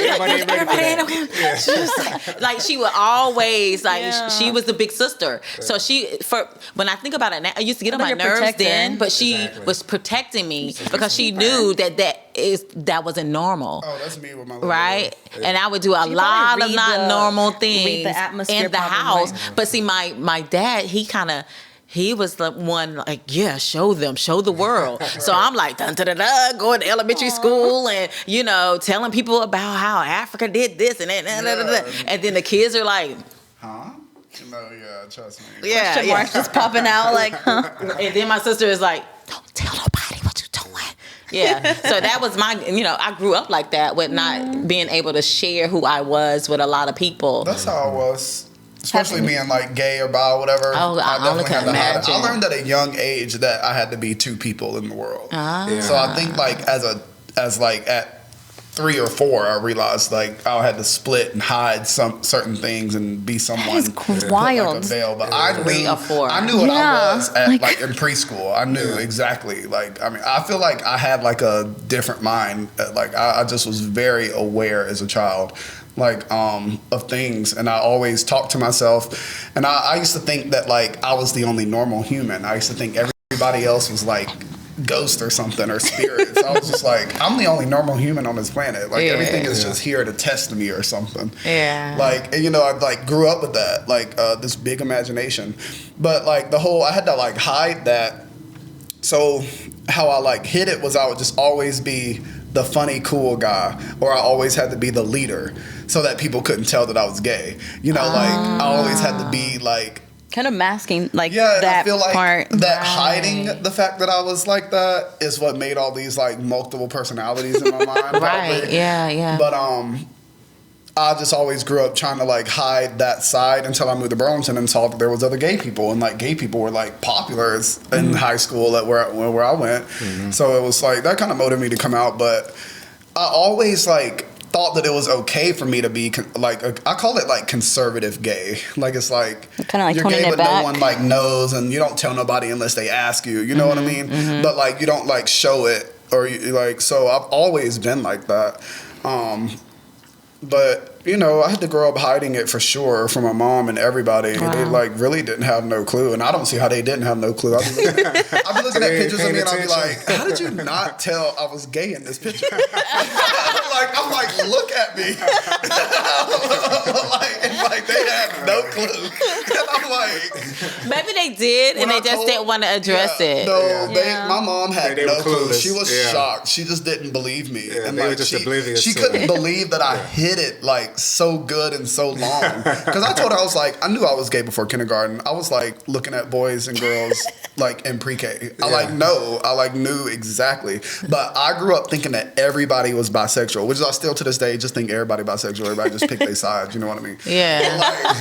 everybody ain't okay. She was like she would always she was the big sister. So when I think about it now, I used to get on my You're nerves protecting. then, but she Exactly. was protecting me because she knew that wasn't normal. Oh, that's me with my little Right? brother. And I would do a lot of read not the- normal read things the atmosphere in the probably, house. right? But see, my dad, he was the one like, yeah, show the world. So I'm like, dun, dun, dun, dun, going to elementary school and, telling people about how Africa did this and that. And then the kids are like, Huh? No, yeah, trust me. yeah. Question marks just popping out like, huh? And then my sister is like, don't tell nobody what you're doing. Yeah. So that was I grew up like that with not being able to share who I was with a lot of people. That's how I was. Especially being like gay or bi or whatever. Oh, I only definitely can had to hide it. imagine. I learned at a young age that I had to be two people in the world. Ah. So I think like as at 3 or 4, I realized like I had to split and hide some certain things and be someone is put, like, wild. a veil. But I 3 knew or 4. I knew what Yeah, I was at like- like in preschool. I knew exactly. Like I feel like I had like a different mind. Like I just was very aware as a child. Like of things, and I always talked to myself, and I used to think that like I was the only normal human. I used to think everybody else was like ghost or something or spirits. I was just like, I'm the only normal human on this planet. Like everything is just here to test me or something. Yeah. Like, and, I like grew up with that, like this big imagination, but like I had to like hide that. So how I like hid it was I would just always be the funny, cool guy, or I always had to be the leader so that people couldn't tell that I was gay. Like I always had to be like, Kind of masking like yeah, and that I feel like part. that hiding the fact that I was like that is what made all these like multiple personalities in my mind. Right. probably. Yeah. But I just always grew up trying to like hide that side until I moved to Burlington and saw that there was other gay people, and like gay people were like popular in high school at where I went. So it was like that kind of motivated me to come out. But I always like thought that it was okay for me to be like I call it like conservative gay. Like it's like Kind of like you're toning gay, it but back. no one like knows, and you don't tell nobody unless they ask you. You know what I mean? But like you don't like show it, or you, like so. I've always been like that. But I had to grow up hiding it for sure from my mom and everybody. Wow. They like really didn't have no clue, and I don't see how they didn't have no clue. I'd be looking at pictures of me, and I'd be like, "How did you not tell I was gay in this picture?" I'm like, look at me. like they had no clue. And I'm like, Maybe they did, and When they I just told- didn't want to address it. No, Yeah. my mom had They were no clue. clueless. She was Yeah. shocked. She just didn't believe me. Yeah, and they were like just she, oblivious she to couldn't it. believe that I hid it like so good and so long. Because I told her, I was like, I knew I was gay before kindergarten. I was like looking at boys and girls like in pre-K. I knew exactly. But I grew up thinking that everybody was bisexual, which I still to this day just think everybody bisexual. Everybody just pick their sides. You know what I mean? Yeah.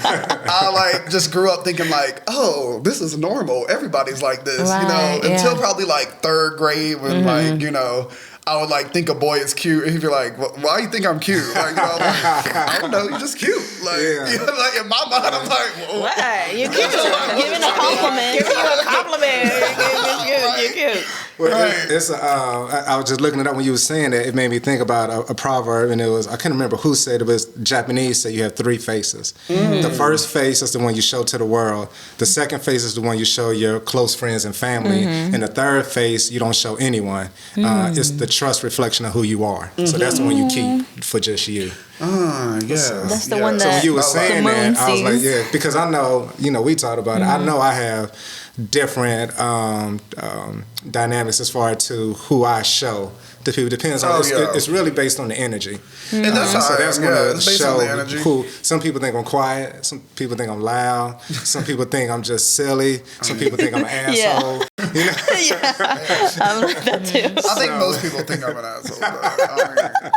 Like, I like just grew up thinking like, oh, this is normal. Everybody's like this, Right, you know. yeah. Until probably like third grade when like you know. I would like think a boy is cute, and he'd be like, "Why you think I'm cute?" Like, you know, like, I don't know, you're just cute. Like, Yeah. you know, like in my mind, I'm like, well, What? You cute. Giving a compliment. Giving you a compliment. You're cute. Well, Right. I was just looking it up when you were saying that. It made me think about a proverb, and it was, I can't remember who said it, but Japanese say you have three faces. The first face is the one you show to the world. The second face is the one you show your close friends and family. And the third face you don't show anyone. It's the trust reflection of who you are. So that's the one you keep for just you. yes. That's the one So when that you were the saying moon that, I was like, sees. yeah, because I know, we talked about it. I know I have different dynamics as far to who I show to people. Depends on Oh, yeah. it's really based on the energy. And that's So how that's I am. gonna Yeah, it's based show on the energy. who. Some people think I'm quiet. Some people think I'm loud. Some people think I'm just silly. Some people think I'm an Yeah. asshole. You know? I'm like that too. I think most people think I'm an asshole. But, I mean,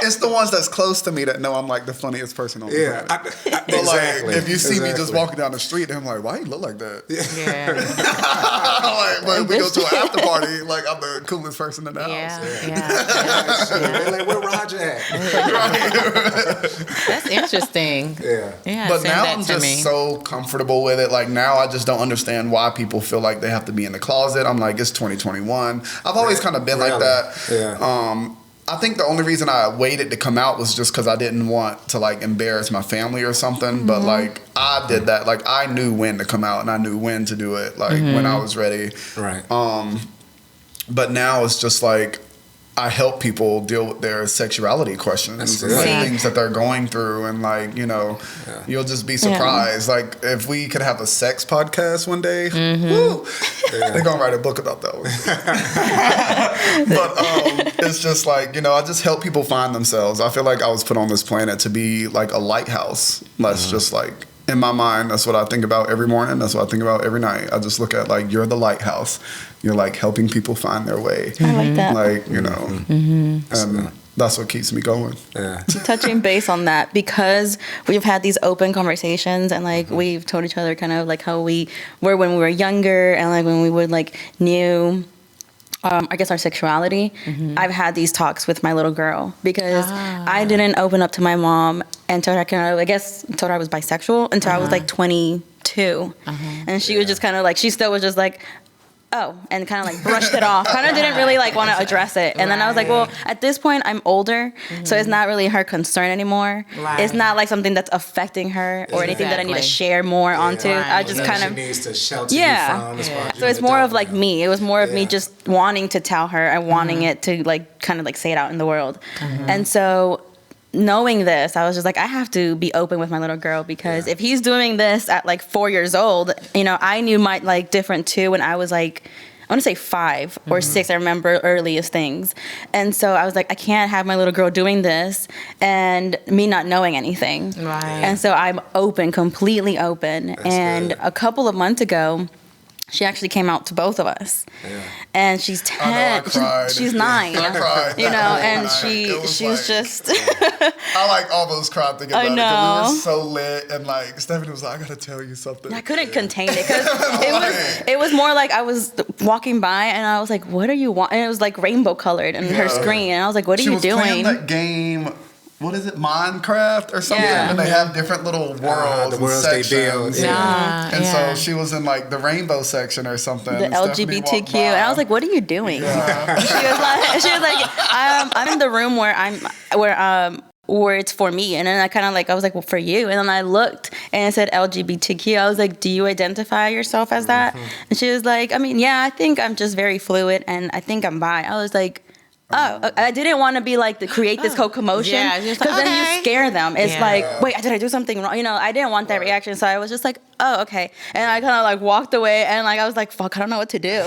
it's the ones that's close to me that know I'm like the funniest person on the Yeah, planet. But exactly. like, if you see me just Exactly. walking down the street, I'm like, why you look like that? Yeah. Like, but if we go to an after party, like I'm the coolest person in the Yeah. house. Yeah. They're like, where Roger at? That's interesting. Yeah. Yeah. But send now that I'm to just me. so comfortable with it. Like now I just don't understand why people feel like they have to be in the closet. I'm like, it's 2021. I've always kind of been like Really? that. Yeah. I think the only reason I waited to come out was just because I didn't want to like embarrass my family or something. But like I did that. Like I knew when to come out and I knew when to do it. Like when I was ready. Right. But now it's just like I help people deal with their sexuality questions That's and good. like Yeah. things that they're going through, and like you'll just be surprised. Like if we could have a sex podcast one day, woo, they're gonna write a book about that one. But it's just like I just help people find themselves. I feel like I was put on this planet to be like a lighthouse. That's just like. In my mind, that's what I think about every morning. That's what I think about every night. I just look at like you're the lighthouse. You're like helping people find their way. I like that. Like and that's what keeps me going. Yeah. Touching base on that, because we've had these open conversations and like we've told each other kind of like how we were when we were younger and like when we would like knew I guess our sexuality. I've had these talks with my little girl because I didn't open up to my mom until I told her I was bisexual until I was like 22. And she was just kind of like, she still was just like, oh, and kind of like brushed it off. Kind of didn't really like want to address it. And then I was like, well, at this point I'm older, so it's not really her concern anymore. Right. It's not like something that's affecting her or anything that I need to Exactly. share more onto. Right. I just kind She of needs to shelter Yeah. you from. As far as so you it's more of like don't me. It was more of me Yeah. just wanting to tell her and wanting it to like kind of like say it out in the world. And so knowing this, I was just like, I have to be open with my little girl because if he's doing this at like 4 years old, I knew my like different too when I was like, I want to say 5 or 6. I remember earliest things. And so I was like, I can't have my little girl doing this and me not knowing anything. Right. And so I'm open, completely open. And good. a couple of months ago, she actually came out to both of us. Yeah. And she's I know, I 10. cried. She's 9. I cried. And It she was like- just I like almost cried thinking I about it know. because we were so lit, and like Stephanie was like, I gotta tell you something. I couldn't contain it because it was more like I was walking by and I was like, "What are you want?" And it was like rainbow colored in her screen, and I was like, "What are She you was playing doing?" that game. What is it, Minecraft or something? Yeah. And they have different little worlds, the worlds and they build, sections. yeah. And Yeah. so she was in like the rainbow section or something. The and Stephanie walked LGBTQ, by. and I was like, "What are you doing?" She was like, I'm in the room where it's for me, and then I was like, well, for you, and then I looked and it said LGBTQ. I was like, do you identify yourself as that? And she was like, I mean, yeah, I think I'm just very fluid, and I think I'm bi. I was like, I didn't want to be like to create this whole commotion. Yeah, because just like, then okay. you scare them. It's Yeah. like, wait, did I do something wrong? I didn't want that reaction, so I was just like, oh, okay. And I kind of like walked away, and like I was like, fuck, I don't know what to do.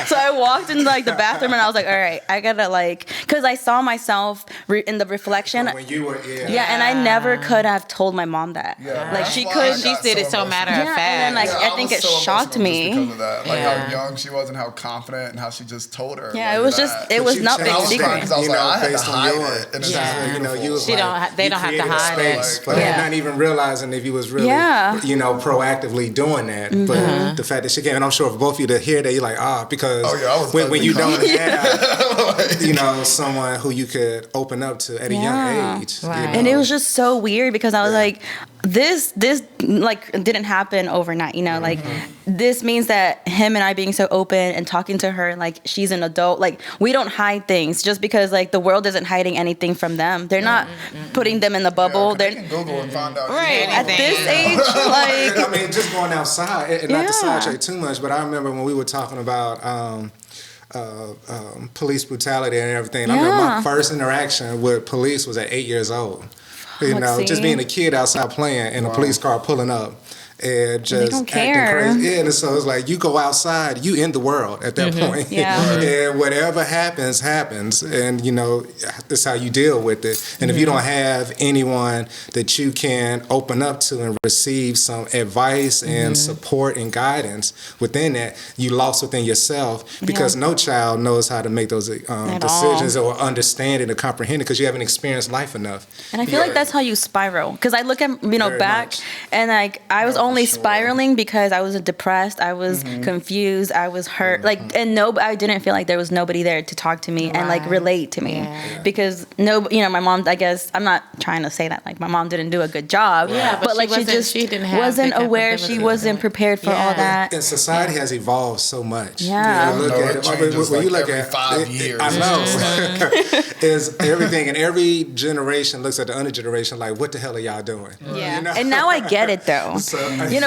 So I walked into like the bathroom, and I was like, all right, I gotta like, because I saw myself in the reflection. When you were, Yeah, and I never could have told my mom that. Yeah. Like That's she why could. I She got did it so emotional. matter of Yeah, fact. and then, like, I was think it so shocked emotional me. just because of that. Like Yeah. how young she was and how confident and how she just told her. Yeah, like, it was that. just, it But was you not big I was changed crying secret. because I was You like, know, I had to based on hide yours. it. And it's Yeah. just You know, beautiful. you was She like, don't- they you don't have to created a hide it. space for Yeah. her, not even realizing if you was really, Yeah. proactively doing that. But the fact that she came, and I'm sure for both of you to hear that, you're like, because Oh, yeah, I was when you don't ugly. have, someone who you could open up to at a Yeah. young age. Right. And it was just so weird because I was like, this like didn't happen overnight, like this means that him and I being so open and talking to her like she's an adult, like we don't hide things just because like the world isn't hiding anything from them. They're not putting them in the bubble. They They're can Google and find out. Right. at this age, like I mean, just going outside, and not to Yeah. sidetrack too much, but I remember when we were talking about police brutality and everything. I remember my Yeah. first interaction with police was at 8 years old. Just see? being a kid outside playing and a police car pulling up. And just don't acting care. crazy. Yeah, and so it's like you go outside, you in the world at that point. Yeah. And whatever happens, happens. And that's how you deal with it. And if you don't have anyone that you can open up to and receive some advice and support and guidance within that, you lost within yourself because no child knows how to make those decisions or understand it or comprehend it because you haven't experienced life enough. And I feel like that's how you spiral. Because I look at, Very back much. and like I was only sure. spiraling because I was depressed. I was confused. I was hurt. Like, and I didn't feel like there was nobody there to talk to me and like Right. relate to me. Yeah. Because my mom, I guess, I'm not trying to say that like my mom didn't do a good job. Yeah, but like she she didn't have wasn't the aware. She capability. wasn't prepared for all Yeah. that. And society has evolved so much. Yeah. You look No, at it it. changes When you like look every at 5 years. I know. Is everything, and every generation looks at the other generation like, what the hell are y'all doing? Yeah. You know? And now I get it though. So,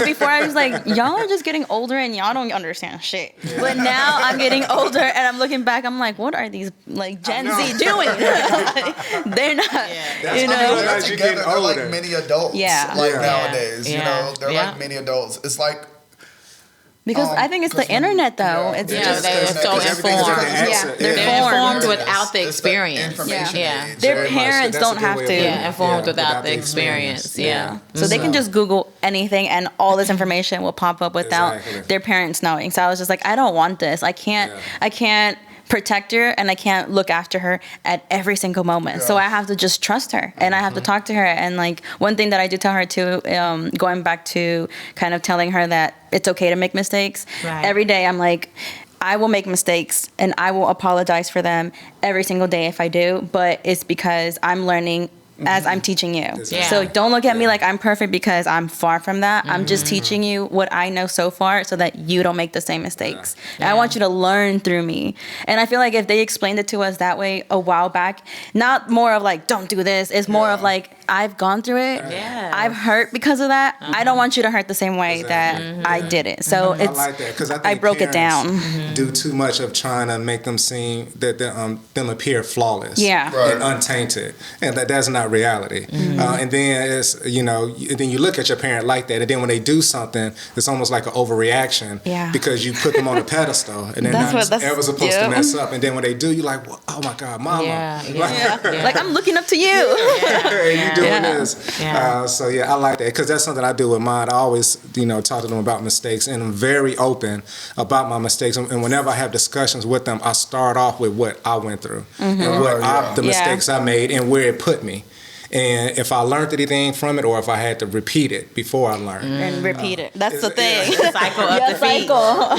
Before I was like, y'all are just getting older and y'all don't understand shit. But now I'm getting older and I'm looking back, I'm like, what are these like Gen Z doing? Like, they're not, That's you how know. they They're you together. getting They're like older. many adults. Yeah. Like Yeah. nowadays, Yeah. they're Yeah. like many adults. It's like Because I think it's the 'cause when- internet though. yeah. It's Yeah, just they're so Because everything is at the informed. access. they're They're informed Informed. without the It's experience. information Yeah. age. Their Very much. parents That's a don't good have way of to. putting it. Yeah, informed Yeah, without the experience. Yeah. So they can just Google anything and all this information will pop up without Exactly. their parents knowing. So I was just like, I don't want this. I can't protect her and I can't look after her at every single moment. So Yeah. I have to just trust her and I have to talk to her. And like one thing that I do tell her too, going back to kind of telling her that it's okay to make mistakes. Right. Every day I'm like, I will make mistakes and I will apologize for them every single day if I do, but it's because I'm learning as I'm teaching you. Yeah. So don't look at me like I'm perfect because I'm far from that. I'm just teaching you what I know so far so that you don't make the same mistakes. And I want you to learn through me. And I feel like if they explained it to us that way a while back, not more of like, don't do this. It's more of like, I've gone through it. Yeah. I've hurt because of that. I don't want you to hurt the same way that I did it. So I it's, like that because I think I broke it parents down. do too much of trying to make them seem that them appear flawless, Yeah. Right. and untainted, and that's not reality. And then it's then you look at your parent like that, and then when they do something, it's almost like an overreaction, Yeah. because you put them on a pedestal, and they're That's not what- ever supposed to yeah. mess up. And then when they do, you're like, oh my God, mama, Yeah. Yeah. Like I'm looking up to you. hey, you doing Yeah. this. Yeah. So I like that because that's something I do with mine. I always, talk to them about mistakes, and I'm very open about my mistakes. And whenever I have discussions with them, I start off with what I went through and what the Yeah. mistakes I made and where it put me. And if I learned anything from it, or if I had to repeat it before I learned. And repeat it. That's the It's- yeah. thing. Cycle of Yeah, defeat. cycle.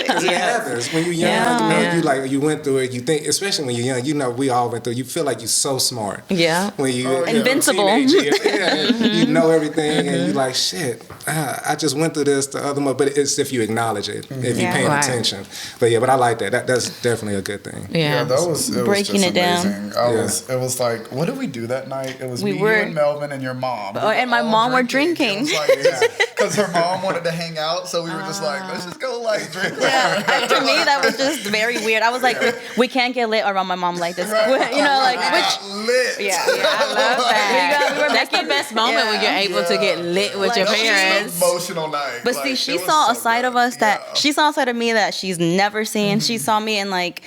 Because it happens when you're young. Yeah. You went through it. You think, especially when you're young. We all went through. You feel like you're so smart. Yeah. When you Oh, yeah. Invincible. you know everything, and you're like, shit. I just went through this the other month. But it's if you acknowledge it, if you're Yeah. paying Right. attention. But but I like that. That's definitely a good thing. Yeah, Yeah. that was Breaking just it down. amazing. It was like, what did we do that night? It was was We me, were- you, and Melvin, and your mom. Oh, and my all mom were drinking. Because her mom wanted to hang out, so we were just like, let's just go like drink. Yeah, and to me that was just very weird. I was like, we can't get lit around my mom like this. You know, like which. lit. Yeah, I love that. we were That's the making- best moment when you're able to get lit with Like, your that was just an parents. Emotional night. But Like, see, it she was saw a so side good. of us that Yeah. she saw a side of me that she's never seen. She saw me in like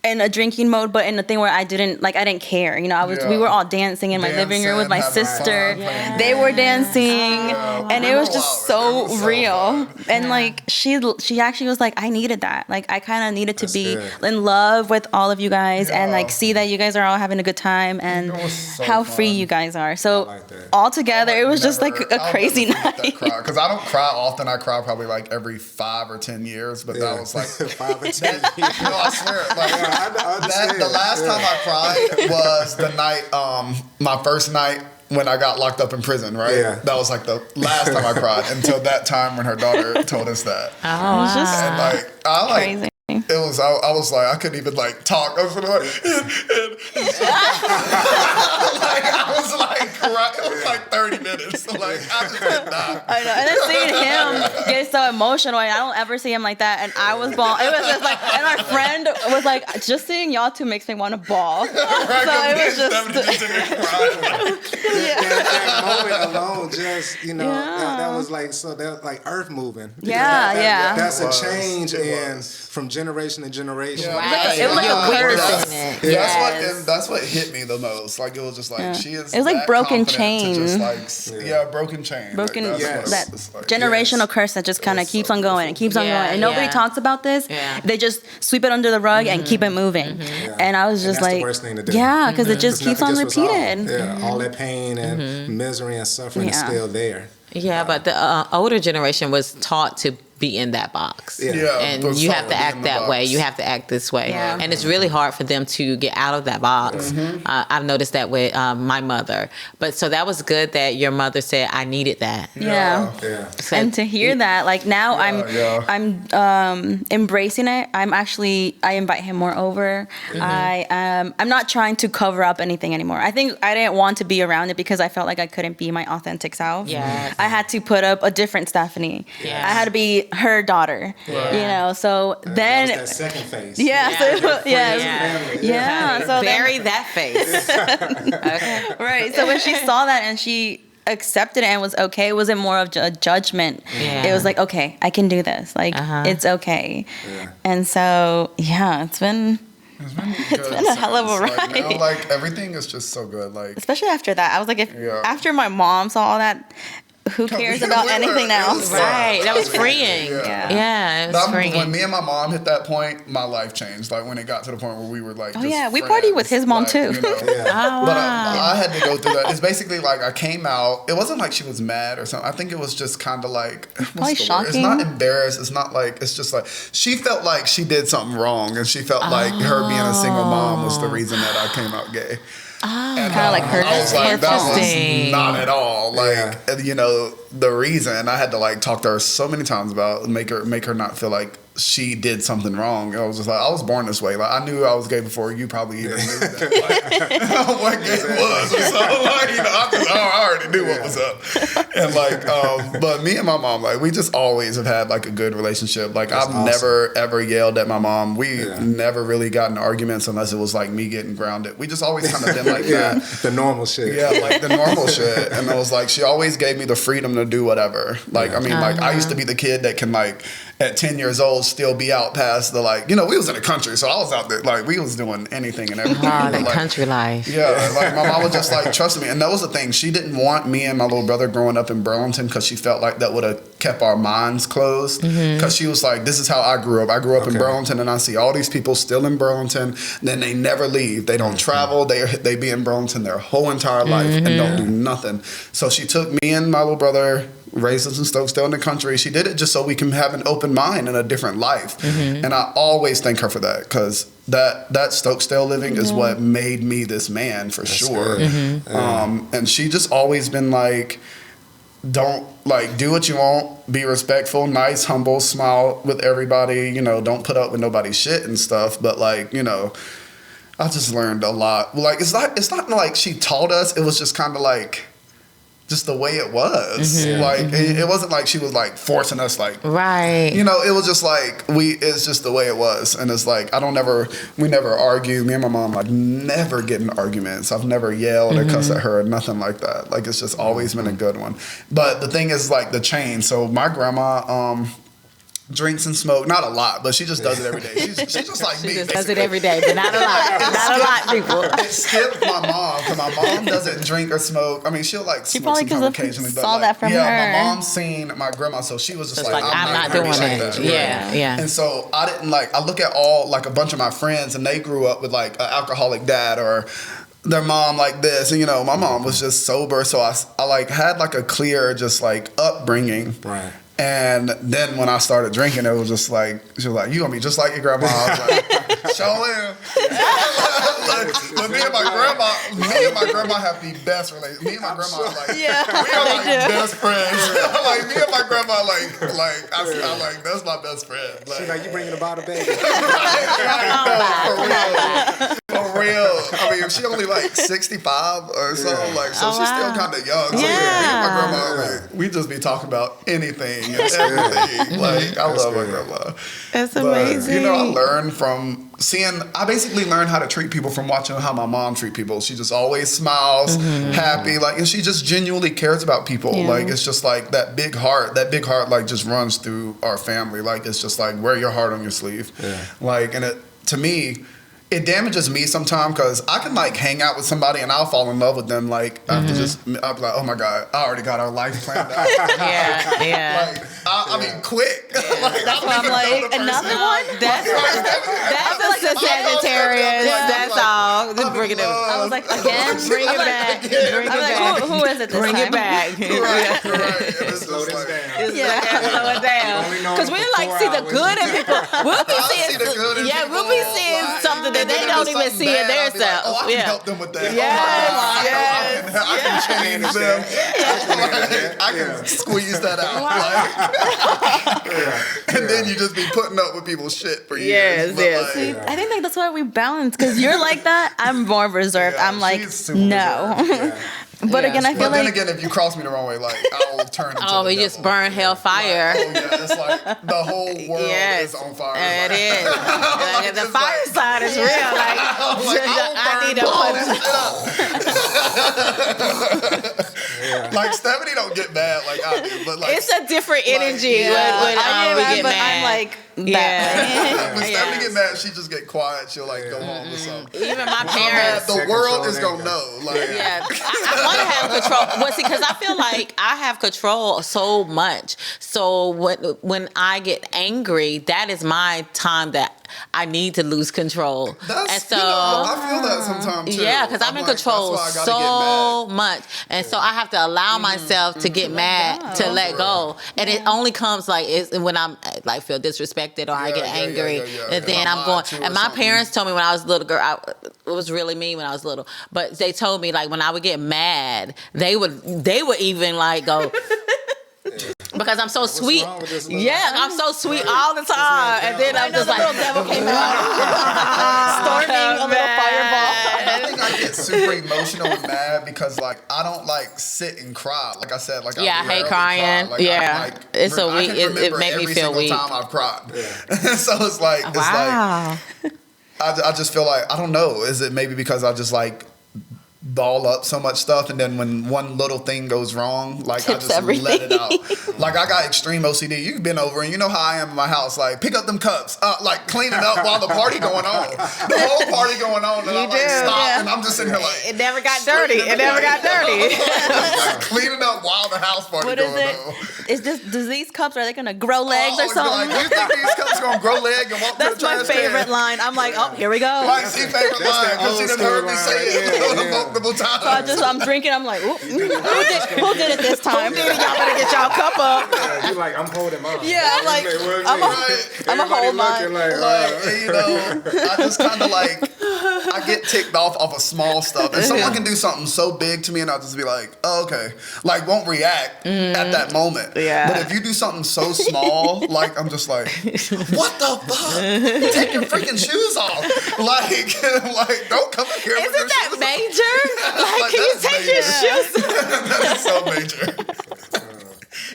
in a drinking mode, but in the thing where I didn't care. You know, Yeah. we were all dancing in my living room with my Dancing, sister. having fun, playing They were games. dancing, Yeah, and we it were was just wild. It so was so real. fun. And like she actually was like, I needed that. Like I kind of needed to That's be good. in love with all of you guys and Yeah. like see that you guys are all having a good time and It was so how free fun. you guys are. So I like that. all together, it was just like a crazy night. Because I don't cry often. I cry probably like every 5 or 10 years. But that was like 5 or 10 No, I swear. Like, I understand. the last time I cried was the night, my first night when I got locked up in prison, right? Yeah. That was like the last time I cried until that time when her daughter told us that. Oh, It's just And like, I like, crazy. it was, I was like, I couldn't even like talk. I was like, I was like, crying. It was like 30 minutes. Like, I just did not. I know, and then seeing him get so emotional, and I don't ever see him like that. And I was ball. It was just like, and our friend was like, just seeing y'all two makes me want to ball. So it was just, that moment alone, just Yeah. that was like that like earth moving. Yeah, yeah. That's It a was. change It in was. from generation to generation. Yeah. Right. It was like a You're curse. witnessing it. That's what hit me the most. Like, it was just like, she is It was like that broken confident to just, chain. like, broken chain. broken Like, that's Yes. what that it's like. generational Yes. curse that just kind of was keeps so on going and keeps on Yeah, going, and nobody yeah. talks about this. Yeah. They just sweep it under the rug and keep it moving. And I was And just that's like, the worst thing to do. yeah, because it just keeps on Nothing gets resolved. repeated. Yeah, all that pain and misery and suffering is Yeah. still there. Yeah, but the older generation was taught to be in that box. Yeah. Yeah, And the you have soul to in act the that way. box. You have to act this way. Yeah. And it's really hard for them to get out of that box. I've noticed that with my mother. But so that was good that your mother said, I needed that. Yeah. Yeah. So- And to hear that, like now yeah. I'm embracing it. I invite him more over. I'm not trying to cover up anything anymore. I think I didn't want to be around it because I felt like I couldn't be my authentic self. Yes. I had to put up a different Stephanie. Yes. I had to be her daughter. Yeah. You know, so That then was that second phase. yeah, Yeah. so yeah. Family. Yeah, so then- bury that face. Okay. Right. So when she saw that and she accepted it and was okay, it wasn't more of a judgment. Yeah. It was like, okay, I can do this. Like, it's okay. Yeah. And so, yeah, it's been, It's been a hell of a Like, now, ride. like, everything is just so good. Like, especially after that. I was like, Yeah. after my mom saw all that, who cares we about were- anything it else? was Right. That was freeing. Yeah. Yeah, it was when freeing. me and my mom hit that point, my life changed. Like, when it got to the point where we were like, Oh, just yeah, we friends, partied with his mom, like, too. you know. Yeah. Oh, But wow. I had to go through that. It's basically like I came out. It wasn't like she was mad or something. I think it was just kind of like, what's the Probably word? It's shocking. not embarrassed. It's not like, it's just like, she felt like she did something wrong. And she felt like her being a single mom was the reason that I came out gay. And, Kinda like her- I was like, that was Interesting. not at all. Like, Yeah. you know, the reason I had to like talk to her so many times about make her not feel like she did something wrong. I was just like, I was born this way. Like, I knew I was gay before you probably even knew that. Like, what gay was. So, like, you know, I already knew what was up. And like, but me and my mom, like, we just always have had like a good relationship. Like, That's I've awesome. never ever yelled at my mom. We Yeah. never really got in arguments unless it was like me getting grounded. We just always kind of been like Yeah, that. the normal shit. Yeah, like the normal shit. And I was like, she always gave me the freedom to do whatever. Like, I mean, like, I used to be the kid that can, like, at 10 years old, still be out past the, like, you know, we was in the country, so I was out there, like, we was doing anything and everything. Oh, But, that like, country life. yeah, like, my mom was just, like, trusting me. And that was the thing. She didn't want me and my little brother growing up in Burlington because she felt like that would have kept our minds closed. Because she was like, this is how I grew up. I grew up in Okay. Burlington, and I see all these people still in Burlington. Then they never leave. They don't travel. They be in Burlington their whole entire life and don't do nothing. So she took me and my little brother, raised us in Stokesdale in the country. She did it just so we can have an open mind and a different life. And I always thank her for that, because that Stokesdale living is what made me this man for sure. good. And she just always been like, don't, like, do what you want, be respectful, nice, humble, smile with everybody, you know, don't put up with nobody's shit and stuff, but, like, you know, I just learned a lot. Like it's not like she taught us. It was just kind of like just the way it was. Like it wasn't like she was like forcing us like Right. you know, it was just like it's just the way it was. And it's like we never argue. Me and my mom like never get in arguments. I've never yelled or cussed at her or nothing like that. Like it's just always been a good one. But the thing is like the change. So my grandma drinks and smoke, not a lot, but she just does it every day. She's just like me. She just does it every day, but not a lot. Not a lot, people. It skipped my mom because my mom doesn't drink or smoke. I mean, she'll like She smoke probably sometime occasionally. But saw like, that from yeah, her. my mom seen my grandma, so she was just It's like, like, I'm not doing like it. that. Yeah, yeah. And so I didn't like. I look at all like a bunch of my friends, and they grew up with like an alcoholic dad or their mom like this, and you know, my mom was just sober, so I like had like a clear just like upbringing. Right. And then when I started drinking, it was just like, she was like, you gonna be just like your grandma. I was like, show him. But me and my grandma have the best relationship. Me and my grandma are like, we are like best friends. Like me and my grandma, I'm like, that's my best friend. She's like, you bringing the bottle, baby? For real. I mean, she only like 65 or so, like, so she's still kind of young. So yeah, me and my grandma, like, we just be talking about anything and everything. Like, I love my grandma. That's amazing. You know, I learned from I basically learned how to treat people from watching how my mom treat people. She just always smiles, happy, like, and she just genuinely cares about people. Yeah. Like, it's just like that big heart, like just runs through our family. Like, it's just like, wear your heart on your sleeve. Yeah. Like, and to me, it damages me sometimes because I can like hang out with somebody and I'll fall in love with them. Like after I'll be like, oh my God, I already got our life planned out. Yeah. Like I mean, quick. Like, That's why I'm like, another one? That's a Sagittarius. That's all. Just bring it up. I was like, again? Bring it back. Bring it back. Who is it this Bring time? it back. Right. And it's Slow just this like, down. Slow it down. Because we like see the good in people. We'll be see the good in seeing, we'll be people, seeing like, something that and they then don't if even it's see in something their bad, I'll be like, self. oh, I can help them with that. Yes, I can change them. Like, I can squeeze that out. Like, and then you just be putting up with people's shit for years. Yes, yes. See, I think that's why we balance because you're like that. I'm more reserved. Yeah, I'm like, she's super no. reserved. But again, I feel But then like again, if you cross me the wrong way, like I'll turn into Oh, the we devil. just burn hellfire. Like, oh yeah, it's like the whole world is on fire. It Like, is. Like, the just fire like- side is real. Like, I need to put Like Stephanie don't get mad like I do, but like It's a different energy when I we get get but mad. I'm like, Yeah. when Stephanie get mad, she just get quiet. She'll like go home or something. Even my parents. The world is gonna know. Like, Yeah, I want to have control. Well, see, because I feel like I have control so much. So when I get angry, that is my time that I need to lose control. That's, and so I feel that sometimes too. yeah, because I'm in like, control that's why I gotta so get mad. much, and so I have to allow myself to get mad, to let go, and it only comes like when I'm like feel disrespected or I get angry, and then I'm going. And my parents told me when I was a little girl, it was really mean when I was little, but they told me like when I would get mad, they would even like go. Because I'm so sweet. wrong with this little- Yeah, I'm so sweet all the time. And then I'm just like, little devil came out, storming a little fireball. I think I get super emotional and mad because like I don't like sit and cry. Like I said, like Yeah, I hate rarely crying. cry. Like, Yeah. It's a I weak- can it remember make me every feel single weak. time I've cried. So it's like wow. I just feel like I don't know. Is it maybe because I just like ball up so much stuff, and then when one little thing goes wrong, like Tips I just everything. let it out. Like I got extreme OCD. You've been over, and you know how I am in my house. Like pick up them cups, like clean it up while the party going on. The whole party going on, and You I'm like do, stop, yeah. and I'm just sitting here like It never got dirty. It never got dirty. cleaning up while the house party What is going it? on. Is this? Does these cups, are they gonna grow legs or Oh, something? Like, you think these cups gonna grow leg and walk That's to the my trash favorite can? line. I'm like, oh, here we go. Like she favorite line because she old done heard me school say line. it multiple times. I'm drinking. I'm like, ooh, who did it this time? Y'all better get y'all cup up. Yeah, you like, I'm holding mine. Yeah, I'm like, I'm a Right. I'm a Everybody whole looking mind. like, Like, and, you know, I just kind of like, I get ticked off of small stuff. And someone can do something so big to me and I'll just be like, oh, okay. Like, won't react at that moment. Yeah. But if you do something so small, like, I'm just like, what the fuck? Take your freaking shoes off. Like don't come in here with Isn't your that shoes major? Like, can you take your shoes off? That is so major.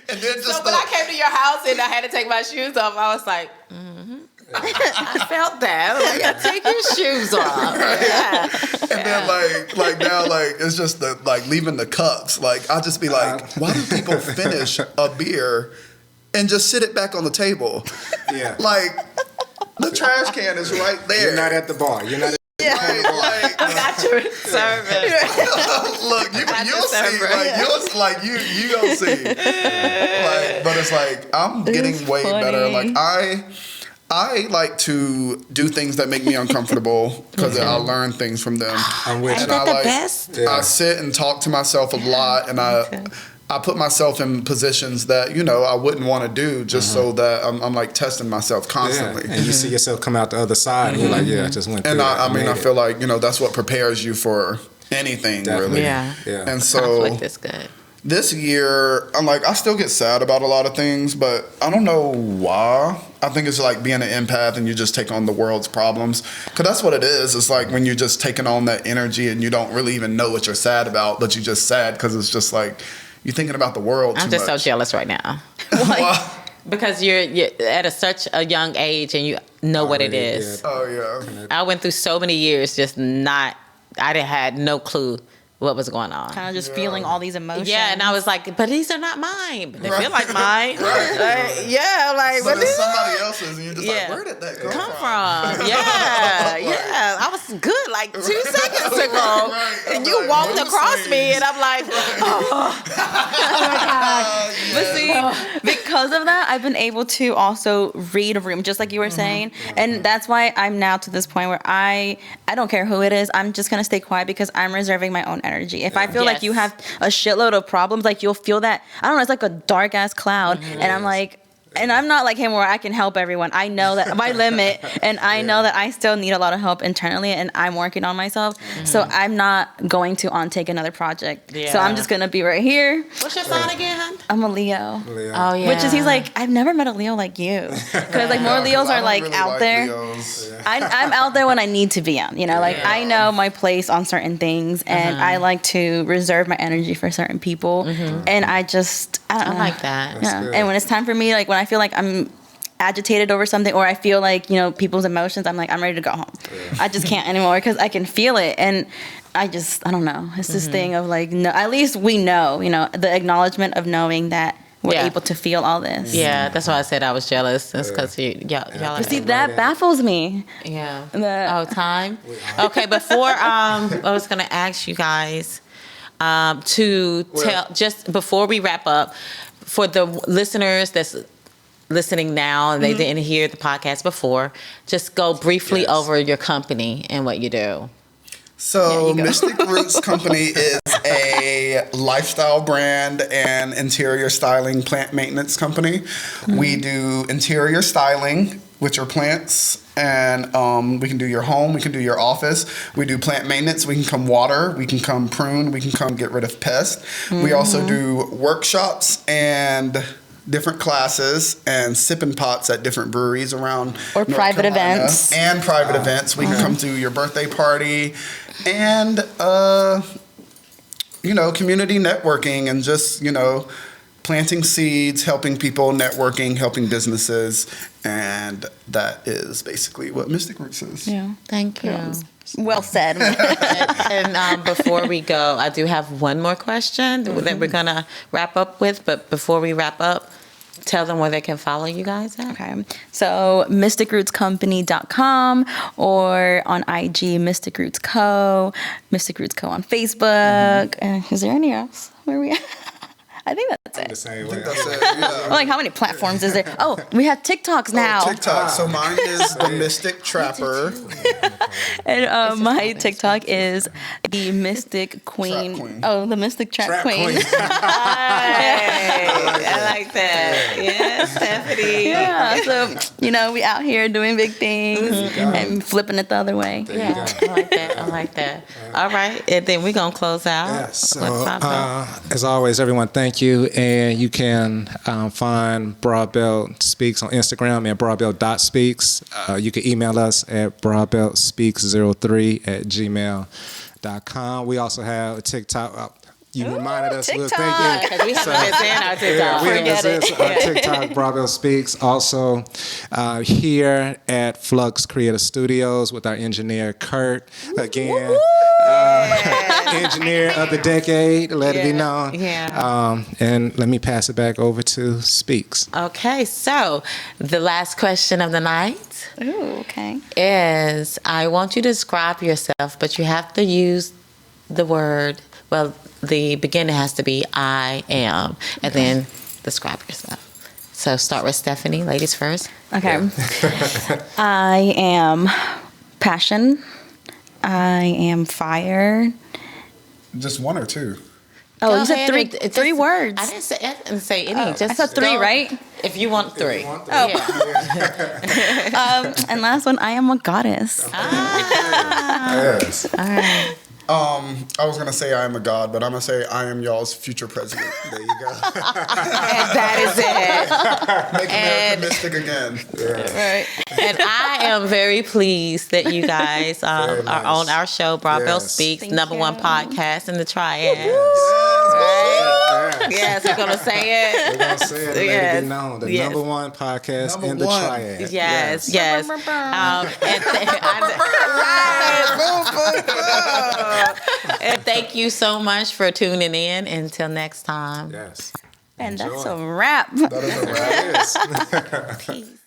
And then just So when I came to your house and I had to take my shoes off, I was like, I felt that. I was like, take your shoes off. Yeah. and then like now it's just the like leaving the cups. Like I'll just be like, why do people finish a beer and just sit it back on the table? Yeah. Like the trash can is right there. You're not at the bar. You're not. Like, I got your service. look, you'll see. Like you don't see. Like, but it's like I'm getting way funny. better. Like I like to do things that make me uncomfortable because I learn things from them. I'm with Ain't you. that the best? Yeah. I sit and talk to myself a lot, and I put myself in positions that I wouldn't want to do just so that I'm like testing myself constantly. Yeah. And you see yourself come out the other side, and you're like, yeah, I just went through And that. I mean, made I it. feel like that's what prepares you for anything, Definitely. really. Yeah. Yeah. And so Conflict is good. this year, I'm like, I still get sad about a lot of things, but I don't know why. I think it's like being an empath and you just take on the world's problems. Because that's what it is. It's like when you're just taking on that energy and you don't really even know what you're sad about, but you're just sad because it's just like you're thinking about the world I'm too just much. so jealous right now. Why? Because you're at such a young age and you know what it Already, is. Oh, yeah. I went through so many years I had no clue what was going on. Kind of just feeling all these emotions. Yeah, and I was like, but these are not mine. But they feel like mine. Right. Yeah, like, So but then these somebody else's, and you're just Yeah. like, where did that come come from? Yeah. I was good like 2 seconds ago. Right. And I'm you like, walked mood across swings. me, and I'm like, But see, because of that, I've been able to also read a room, just like you were saying. And that's why I'm now to this point where I don't care who it is. I'm just going to stay quiet because I'm reserving my own energy. If I feel like you Yes. have a shitload of problems, like you'll feel that, I don't know, it's like a dark ass cloud. And I'm like, and I'm not like him where I can help everyone. I know that my limit, and I know that I still need a lot of help internally, and I'm working on myself. So I'm not going to take another project. So I'm Yeah. just going to be right here. what's your sign again? I'm a Leo. Leo. Oh, yeah. Which is, he's like, I've never met a Leo like you. Because, like, more Leos I are, don't like, really out there. Leos. I'm out there when I need to be out. Like, I know my place on certain things, and I like to reserve my energy for certain people. And I don't I know. like that. Yeah. good. And when it's time for me, like, when I feel like I'm agitated over something, or I feel like, people's emotions, I'm like, I'm ready to go home. I just can't anymore because I can feel it. And I don't know. It's this thing of like, no, at least we know, the acknowledgement of knowing that we're Yeah. able to feel all this. Yeah, that's why I said I was jealous. It's because y'all But see, are, that baffles me. yeah. That- Time. Okay, before I was gonna ask you guys to tell, just before we wrap up, for the listeners that's listening now and they didn't hear the podcast before, just go briefly Yes. over your company and what you do. So, you go. Mystic Roots Company is a lifestyle brand and interior styling plant maintenance company. We do interior styling, which are plants, and we can do your home, we can do your office. We do plant maintenance, we can come water, we can come prune, we can come get rid of pests. We also do workshops and different classes and sipping pots at different breweries around Or North private Carolina. events. And private events. We can come to your birthday party and, community networking and just, planting seeds, helping people, networking, helping businesses. And that is basically what Mystic Roots is. Yeah. Thank you. Well said. And before we go, I do have one more question that we're gonna wrap up with. But before we wrap up, tell them where they can follow you guys at. Okay. So mysticrootscompany.com or on IG, Mystic Roots Co. Mystic Roots Co. on Facebook. Is there any else? Where are we at? I think that's The it. same I way. think that's it. Yeah. Like, how many platforms is there? Oh, we have TikToks now. TikTok. So mine is the Mystic Trapper. And my TikTok is the Mystic Queen. Trap Queen. Oh, the Mystic Trap, Trap Queen. Queen. Hey, I like that. Yeah, Stephanie. Yeah, so we out here doing big things and flipping it the other way. Yeah, I like that. I like that. All right, and then we're gonna close out. Yes. So, with pop-up. as always, everyone, thank you. And you can find Broadbelt Speaks on Instagram at broadbelt.speaks. You can email us at broadbeltspeaks03@gmail.com. We also have a TikTok. You reminded us. Thank TikTok. you. Because we haven't been saying our TikTok. Yeah, we have Forget this TikTok, Broadbelt Speaks. Also, here at Flux Creative Studios with our engineer, Kurt. Again, engineer of the decade, let it be known. Yeah. And let me pass it back over to Speaks. Okay, so the last question of the night Ooh, okay. is, I want you to describe yourself, but you have to use the word, well, the beginning has to be I am, and then describe yourself. So start with Stephanie, ladies first. Okay. I am passion. I am fire. Just one or two. Oh, Go you said ahead three and- just- three words. I didn't say any. Oh, just I said three, go- right? If you want three. Oh. Yeah. And last one, I am a goddess. Yes. All right. I was gonna say I am a god, but I'm gonna say I am y'all's future president. There you go. And that is it. Make America mystic again. Right. And I am very pleased that you guys Very are nice. on our show, Broadbelt Yes. Speaks, Thank number one you. podcast in the Triad. Yes. Yes, we're gonna say We're it. going to say it and let it Yes. be known. The Yes. number one podcast Number in the one. Triad. Yes, yes. And thank you so much for tuning in. Until next time. Yes. And that's Enjoy. a wrap. That is a wrap. It is. Peace.